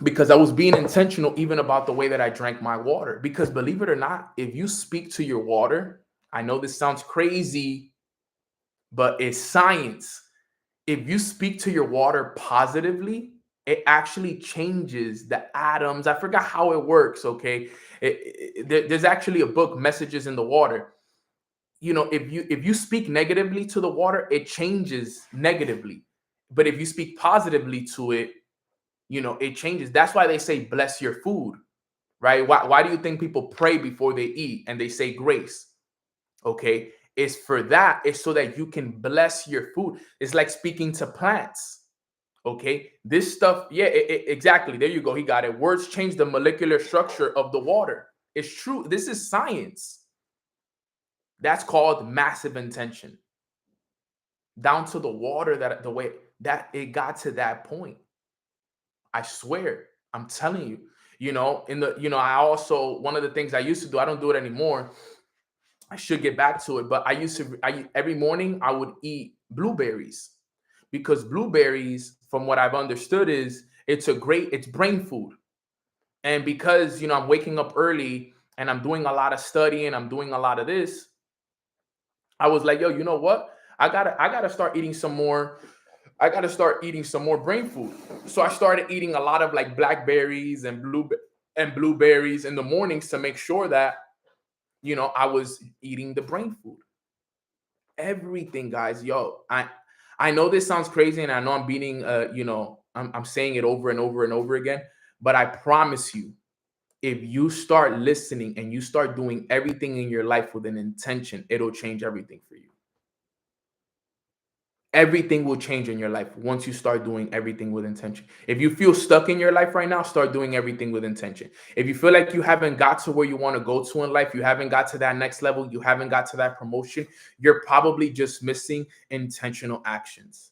Because I was being intentional even about the way that I drank my water. Because believe it or not, if you speak to your water, I know this sounds crazy, but it's science. If you speak to your water positively, it actually changes the atoms. I forgot how it works. Okay, there's actually a book, Messages in the Water. If you speak negatively to the water, it changes negatively. But if you speak positively to it, it changes. That's why they say bless your food, right? Why do you think people pray before they eat and they say grace? Okay, it's for that. It's so that you can bless your food. It's like speaking to plants. Okay, this stuff, yeah, exactly. There you go. He got it. Words change the molecular structure of the water. It's true. This is science. That's called massive intention. Down to the water, that the way that it got to that point. I swear, I'm telling you, I also, one of the things I used to do, I don't do it anymore. I should get back to it, but every morning I would eat blueberries, because blueberries, from what I've understood, it's brain food. And because, I'm waking up early and I'm doing a lot of studying, I'm doing a lot of this, I was like, yo, you know what? I gotta start eating some more. I got to start eating some more brain food. So I started eating a lot of like blackberries and blueberries in the mornings to make sure that, I was eating the brain food. Everything, guys. Yo, I know this sounds crazy, and I know I'm beating I'm saying it over and over and over again, but I promise you, if you start listening and you start doing everything in your life with an intention, it'll change everything for you. Everything will change in your life once you start doing everything with intention. If you feel stuck in your life right now, start doing everything with intention. If you feel like you haven't got to where you want to go to in life, you haven't got to that next level, you haven't got to that promotion, you're probably just missing intentional actions.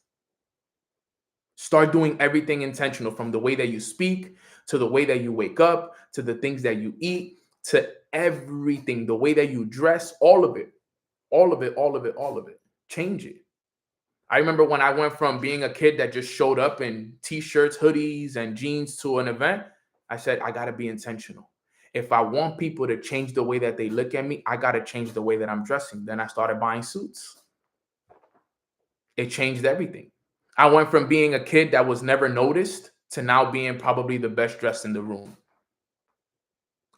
Start doing everything intentional, from the way that you speak, to the way that you wake up, to the things that you eat, to everything, the way that you dress, all of it, all of it, all of it, all of it. Change it. I remember when I went from being a kid that just showed up in t-shirts, hoodies, and jeans to an event, I said, I got to be intentional. If I want people to change the way that they look at me, I got to change the way that I'm dressing. Then I started buying suits. It changed everything. I went from being a kid that was never noticed to now being probably the best dressed in the room.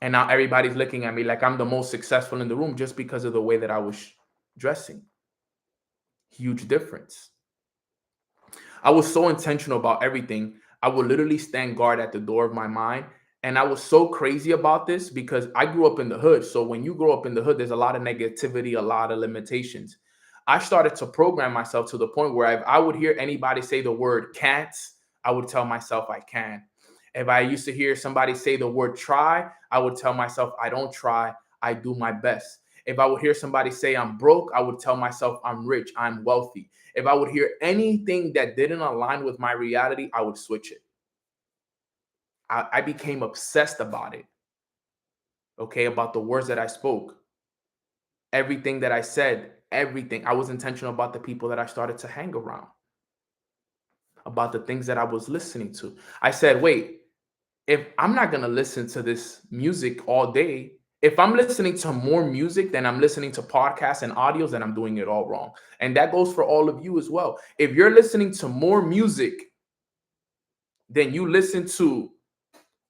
And now everybody's looking at me like I'm the most successful in the room just because of the way that I was dressing. Huge difference. I was so intentional about everything. I would literally stand guard at the door of my mind. And I was so crazy about this because I grew up in the hood. So when you grow up in the hood, there's a lot of negativity, a lot of limitations. I started to program myself to the point where if I would hear anybody say the word can't, I would tell myself I can. If I used to hear somebody say the word try, I would tell myself I don't try, I do my best. If I would hear somebody say I'm broke, I would tell myself I'm rich, I'm wealthy. If I would hear anything that didn't align with my reality, I would switch it. I became obsessed about it, okay, about the words that I spoke, everything that I said, everything. I was intentional about the people that I started to hang around, about the things that I was listening to. I said, wait, if I'm not going to listen to this music all day, if I'm listening to more music than I'm listening to podcasts and audios, then I'm doing it all wrong. And that goes for all of you as well. If you're listening to more music than you listen to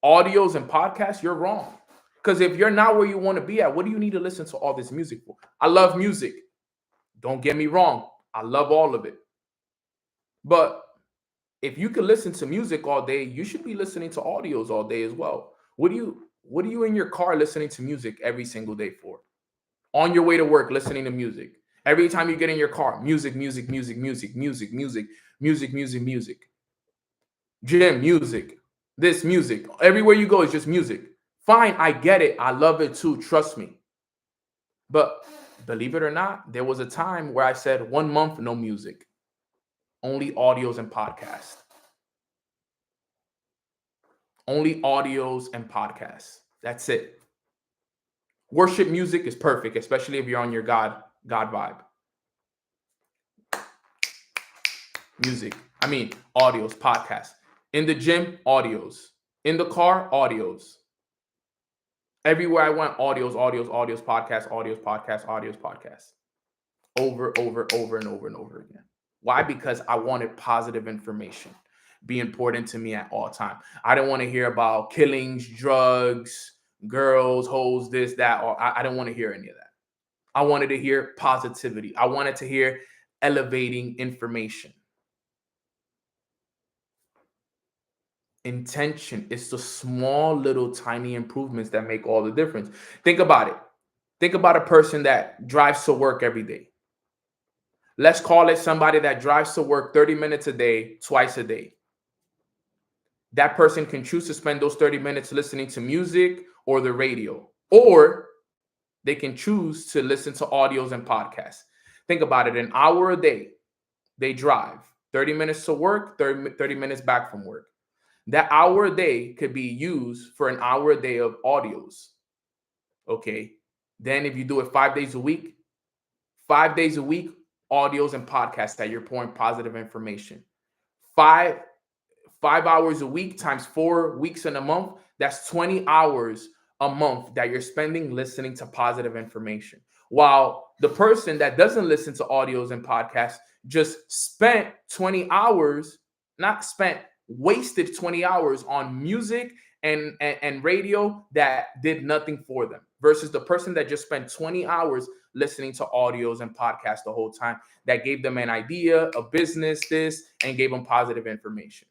audios and podcasts, you're wrong. Because if you're not where you want to be at, what do you need to listen to all this music for? I love music. Don't get me wrong. I love all of it. But if you can listen to music all day, you should be listening to audios all day as well. What are you in your car listening to music every single day for? On your way to work, listening to music. Every time you get in your car, music, music, music, music, music, music, music, music, music. Gym, music. This music. Everywhere you go is just music. Fine, I get it. I love it too. Trust me. But believe it or not, there was a time where I said 1 month, no music, only audios and podcasts. Only audios and podcasts. That's it. Worship music is perfect, especially if you're on your God vibe. Music. I mean, audios, podcasts. In the gym, audios. In the car, audios. Everywhere I went, audios, audios, audios, podcasts, audios, podcasts, audios, podcasts. Over, over and over again. Why? Because I wanted positive information be important to me at all time. I didn't want to hear about killings, drugs, girls, hoes, this, that, or I didn't want to hear any of that. I wanted to hear positivity. I wanted to hear elevating information. Intention is the small little tiny improvements that make all the difference. Think about it. Think about a person that drives to work every day. Let's call it somebody that drives to work 30 minutes a day, twice a day. That person can choose to spend those 30 minutes listening to music or the radio, or they can choose to listen to audios and podcasts. Think about it. An hour a day, they drive 30 minutes to work, 30 minutes back from work. That hour a day could be used for an hour a day of audios. Okay. Then if you do it 5 days a week, 5 days a week, audios and podcasts that you're pouring positive information. Five hours a week times 4 weeks in a month, that's 20 hours a month that you're spending listening to positive information. While the person that doesn't listen to audios and podcasts just spent 20 hours, not spent, wasted 20 hours on music and radio that did nothing for them, versus the person that just spent 20 hours listening to audios and podcasts the whole time that gave them an idea, a business, this, and gave them positive information.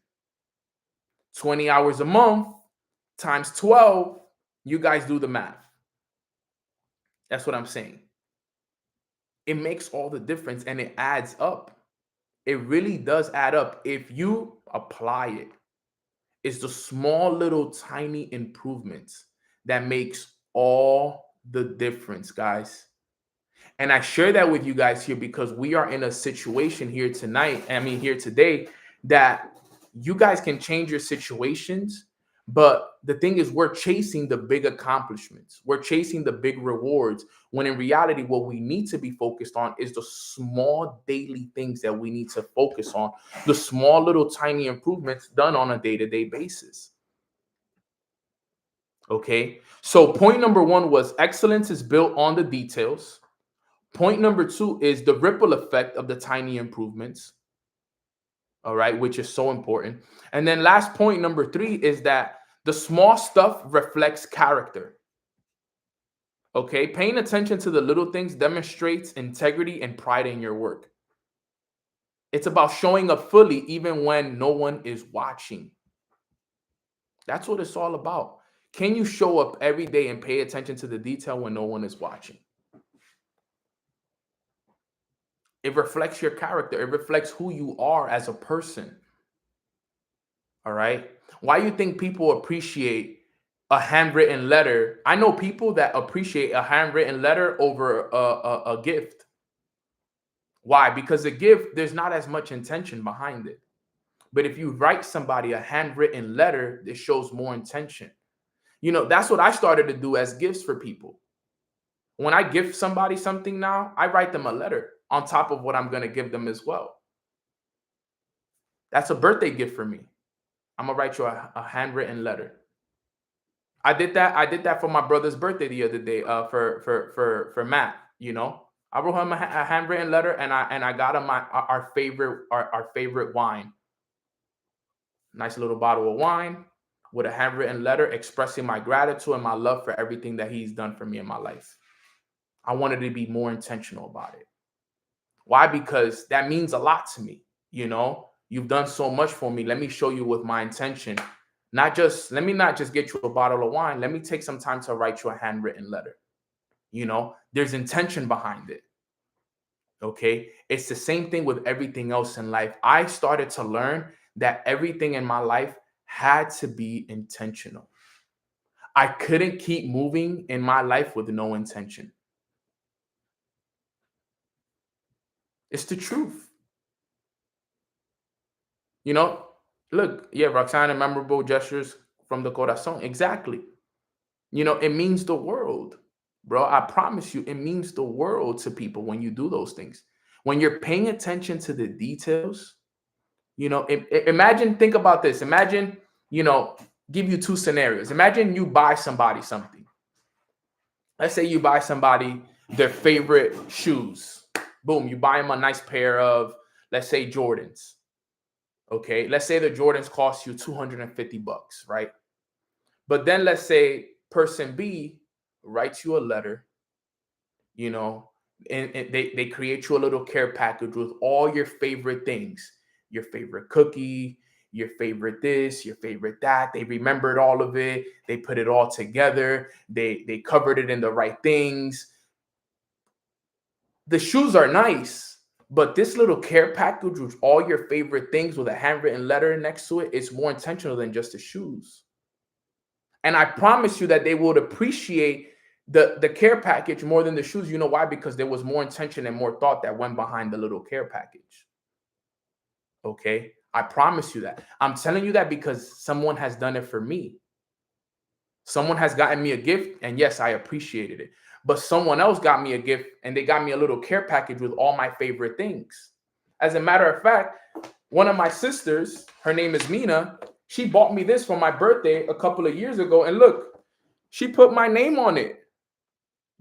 20 hours a month times 12, you guys do the math. That's what I'm saying. It makes all the difference and it adds up. It really does add up if you apply it. It's the small little tiny improvements that makes all the difference, guys. And I share that with you guys here because we are in a situation here here today, that you guys can change your situations. But the thing is, we're chasing the big accomplishments. We're chasing the big rewards. When in reality, what we need to be focused on is the small daily things that we need to focus on, the small little tiny improvements done on a day-to-day basis. Okay. So point number 1 was excellence is built on the details. Point number 2 is the ripple effect of the tiny improvements. All right, which is so important. And then last point, number 3, is that the small stuff reflects character. Okay, paying attention to the little things demonstrates integrity and pride in your work. It's about showing up fully even when no one is watching. That's what it's all about. Can you show up every day and pay attention to the detail when no one is watching? It reflects your character. It reflects who you are as a person. All right. Why you think people appreciate a handwritten letter? I know people that appreciate a handwritten letter over a gift. Why? Because a gift, there's not as much intention behind it. But if you write somebody a handwritten letter, it shows more intention. You know, that's what I started to do as gifts for people. When I gift somebody something now, I write them a letter on top of what I'm going to give them as well. That's a birthday gift for me. I'm going to write you a handwritten letter. I did that. I did that for my brother's birthday the other day. For Matt. You know, I wrote him a handwritten letter, and I got him our favorite wine. Nice little bottle of wine with a handwritten letter expressing my gratitude and my love for everything that he's done for me in my life. I wanted to be more intentional about it. Why? Because that means a lot to me. You know, you've done so much for me. Let me show you with my intention. Let me not just get you a bottle of wine. Let me take some time to write you a handwritten letter. You know, there's intention behind it. Okay. It's the same thing with everything else in life. I started to learn that everything in my life had to be intentional. I couldn't keep moving in my life with no intention. It's the truth. You know, look, yeah, Roxana, memorable gestures from the corazón. Exactly. You know, it means the world, bro. I promise you, it means the world to people when you do those things. When you're paying attention to the details, you know, imagine, think about this. Imagine, you know, give you two scenarios. Imagine you buy somebody something. Let's say you buy somebody their favorite shoes. Boom, you buy them a nice pair of, let's say, Jordans. Okay, let's say the Jordans cost you 250 bucks, right? But then let's say person B writes you a letter, you know, and they create you a little care package with all your favorite things, your favorite cookie, your favorite this, your favorite that. They remembered all of it. They put it all together. They covered it in the right things. The shoes are nice, but this little care package with all your favorite things with a handwritten letter next to it is more intentional than just the shoes. And I promise you that they would appreciate the care package more than the shoes. You know why? Because there was more intention and more thought that went behind the little care package. Okay. I promise you that. I'm telling you that because someone has done it for me. Someone has gotten me a gift, and yes, I appreciated it. But someone else got me a gift and they got me a little care package with all my favorite things. As a matter of fact, one of my sisters, her name is Mina, she bought me this for my birthday a couple of years ago. And look, she put my name on it.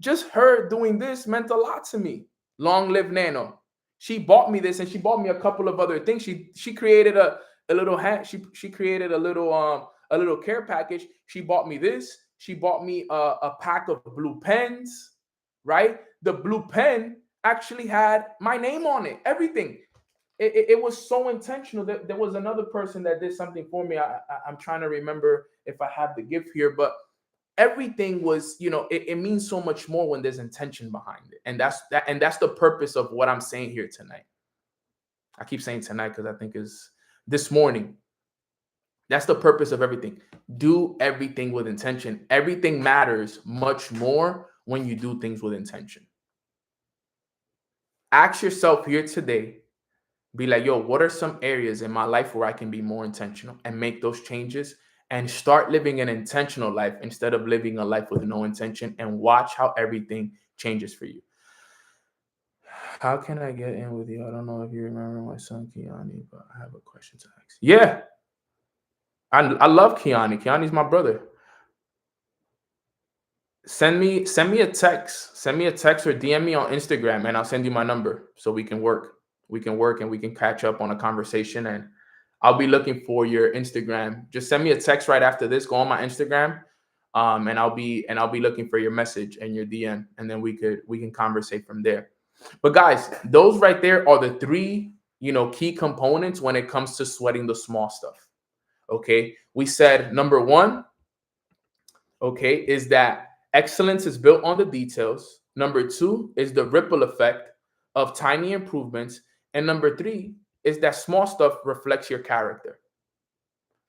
Just her doing this meant a lot to me. Long live Nano. She bought me this and she bought me a couple of other things. She created a little hat. She created a little care package. She bought me this. She bought me a pack of blue pens, right? The blue pen actually had my name on it, everything. It was so intentional. That there was another person that did something for me. I'm trying to remember if I have the gift here, but everything was, you know, it means so much more when there's intention behind it. And that's the purpose of what I'm saying here tonight. I keep saying tonight because I think is this morning. That's the purpose of everything. Do everything with intention. Everything matters much more when you do things with intention. Ask yourself here today, be like, yo, what are some areas in my life where I can be more intentional and make those changes and start living an intentional life instead of living a life with no intention, and watch how everything changes for you. How can I get in with you? I don't know if you remember my son, Kiani, but I have a question to ask. Yeah, I love Kiani. Kiani's my brother. Send me a text. Send me a text or DM me on Instagram and I'll send you my number so we can work. We can work and we can catch up on a conversation, and I'll be looking for your Instagram. Just send me a text right after this. Go on my Instagram. And I'll be looking for your message and your DM, and then we can conversate from there. But guys, those right there are the three, you know, key components when it comes to sweating the small stuff. Okay. We said number one, okay, is that excellence is built on the details. Number two is the ripple effect of tiny improvements. And number three is that small stuff reflects your character.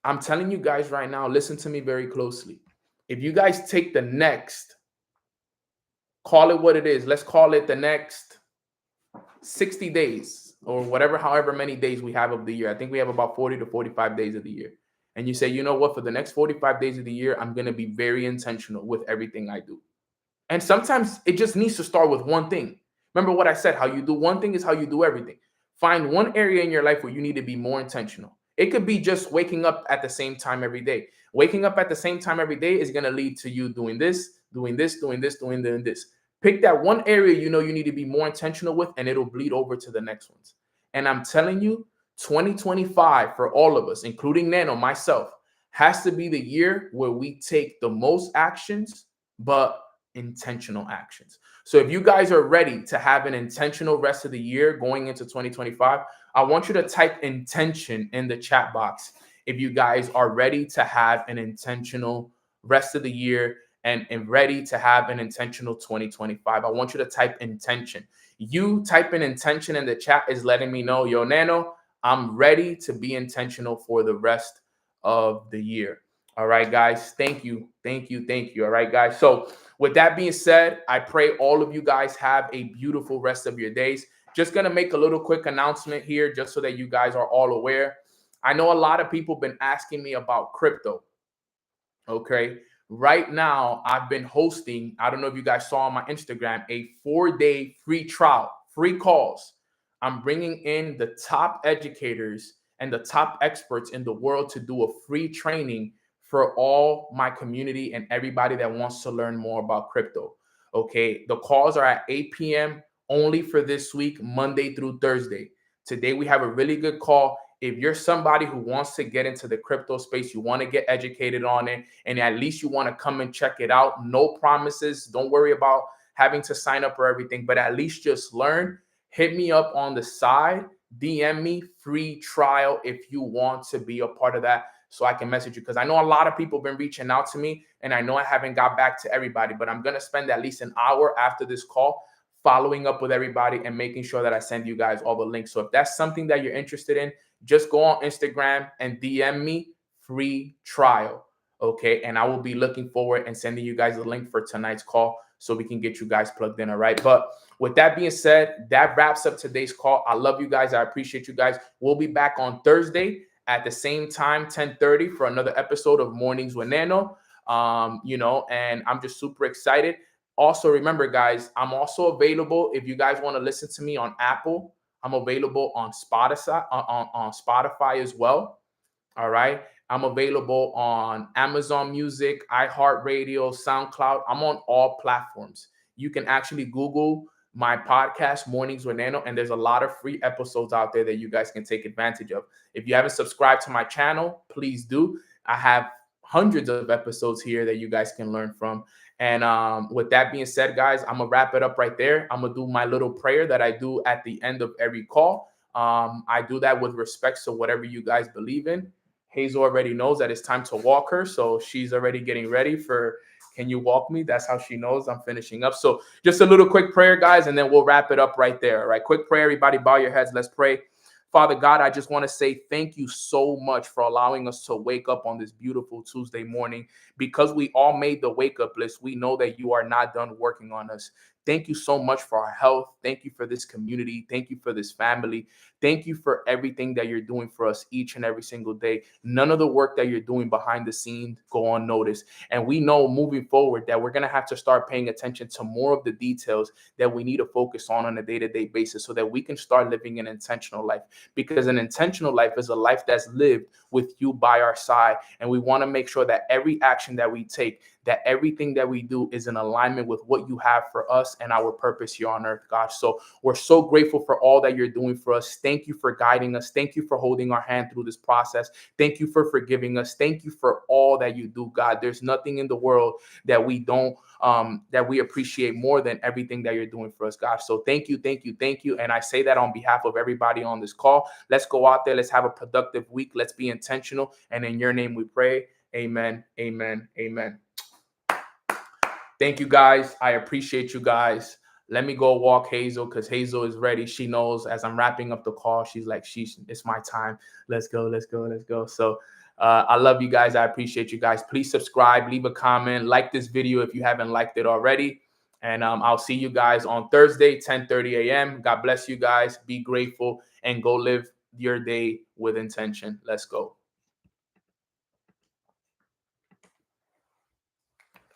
I'm telling you guys right now, listen to me very closely. If you guys take the next, call it what it is, let's call it the next 60 days or whatever, however many days we have of the year. I think we have about 40 to 45 days of the year. And you say, you know what, for the next 45 days of the year, I'm going to be very intentional with everything I do. And sometimes it just needs to start with one thing. Remember what I said, how you do one thing is how you do everything. Find one area in your life where you need to be more intentional. It could be just waking up at the same time every day. Waking up at the same time every day is going to lead to you doing this, doing this, doing this, doing this. Pick that one area you know you need to be more intentional with, and it'll bleed over to the next ones. And I'm telling you, 2025 for all of us, including Nano, myself, has to be the year where we take the most actions, but intentional actions. So if you guys are ready to have an intentional rest of the year going into 2025, I want you to type intention in the chat box if you guys are ready to have an intentional rest of the year and ready to have an intentional 2025. I want you to type intention. You typing intention in the chat is letting me know, yo, Nano, I'm ready to be intentional for the rest of the year. All right, guys. Thank you. Thank you. Thank you. All right, guys. So with that being said, I pray all of you guys have a beautiful rest of your days. Just going to make a little quick announcement here just so that you guys are all aware. I know a lot of people have been asking me about crypto. Okay. Right now, I've been hosting, I don't know if you guys saw on my Instagram, a 4-day free trial, free calls. I'm bringing in the top educators and the top experts in the world to do a free training for all my community and everybody that wants to learn more about crypto. Okay. The calls are at 8 p.m. only for this week, Monday through Thursday. Today, we have a really good call. If you're somebody who wants to get into the crypto space, you want to get educated on it, and at least you want to come and check it out. No promises. Don't worry about having to sign up or everything, but at least just learn. Hit me up on the side. DM me free trial if you want to be a part of that so I can message you. Because I know a lot of people have been reaching out to me, and I know I haven't got back to everybody, but I'm going to spend at least an hour after this call following up with everybody and making sure that I send you guys all the links. So if that's something that you're interested in, just go on Instagram and DM me free trial. Okay. And I will be looking forward and sending you guys the link for tonight's call so we can get you guys plugged in. All right. But with that being said, that wraps up today's call. I love you guys. I appreciate you guys. We'll be back on Thursday at the same time, 10:30, for another episode of Mornings with Nano. And I'm just super excited. Also, remember, guys, I'm also available if you guys want to listen to me on Apple. I'm available on Spotify as well. All right. I'm available on Amazon Music, iHeartRadio, SoundCloud. I'm on all platforms. You can actually Google my podcast, Mornings with Nano, and there's a lot of free episodes out there that you guys can take advantage of. If you haven't subscribed to my channel, please do. I have hundreds of episodes here that you guys can learn from. And with that being said, guys, I'm going to wrap it up right there. I'm going to do my little prayer that I do at the end of every call. I do that with respect to whatever you guys believe in. Hazel already knows that it's time to walk her. So she's already getting ready for, can you walk me? That's how she knows I'm finishing up. So just a little quick prayer, guys, and then we'll wrap it up right there. All right. Quick prayer. Everybody bow your heads. Let's pray. Father God, I just want to say thank you so much for allowing us to wake up on this beautiful Tuesday morning. Because we all made the wake up list, we know that you are not done working on us. Thank you so much for our health. Thank you for this community. Thank you for this family. Thank you for everything that you're doing for us each and every single day. None of the work that you're doing behind the scenes go unnoticed. And we know moving forward that we're going to have to start paying attention to more of the details that we need to focus on a day-to-day basis so that we can start living an intentional life. Because an intentional life is a life that's lived with you by our side. And we want to make sure that every action that we take, that everything that we do is in alignment with what you have for us and our purpose here on earth, God. So we're so grateful for all that you're doing for us. Thank you for guiding us. Thank you for holding our hand through this process. Thank you for forgiving us. Thank you for all that you do, God. There's nothing in the world that we don't that we appreciate more than everything that you're doing for us, God. So thank you, thank you, thank you. And I say that on behalf of everybody on this call. Let's go out there. Let's have a productive week. Let's be intentional. And in your name we pray. Amen, amen, amen. Thank you, guys. I appreciate you guys. Let me go walk Hazel because Hazel is ready. She knows as I'm wrapping up the call, she's like, it's my time. Let's go, let's go, let's go. So I love you guys. I appreciate you guys. Please subscribe, leave a comment, like this video if you haven't liked it already. And I'll see you guys on Thursday, 10:30 a.m. God bless you guys. Be grateful and go live your day with intention. Let's go.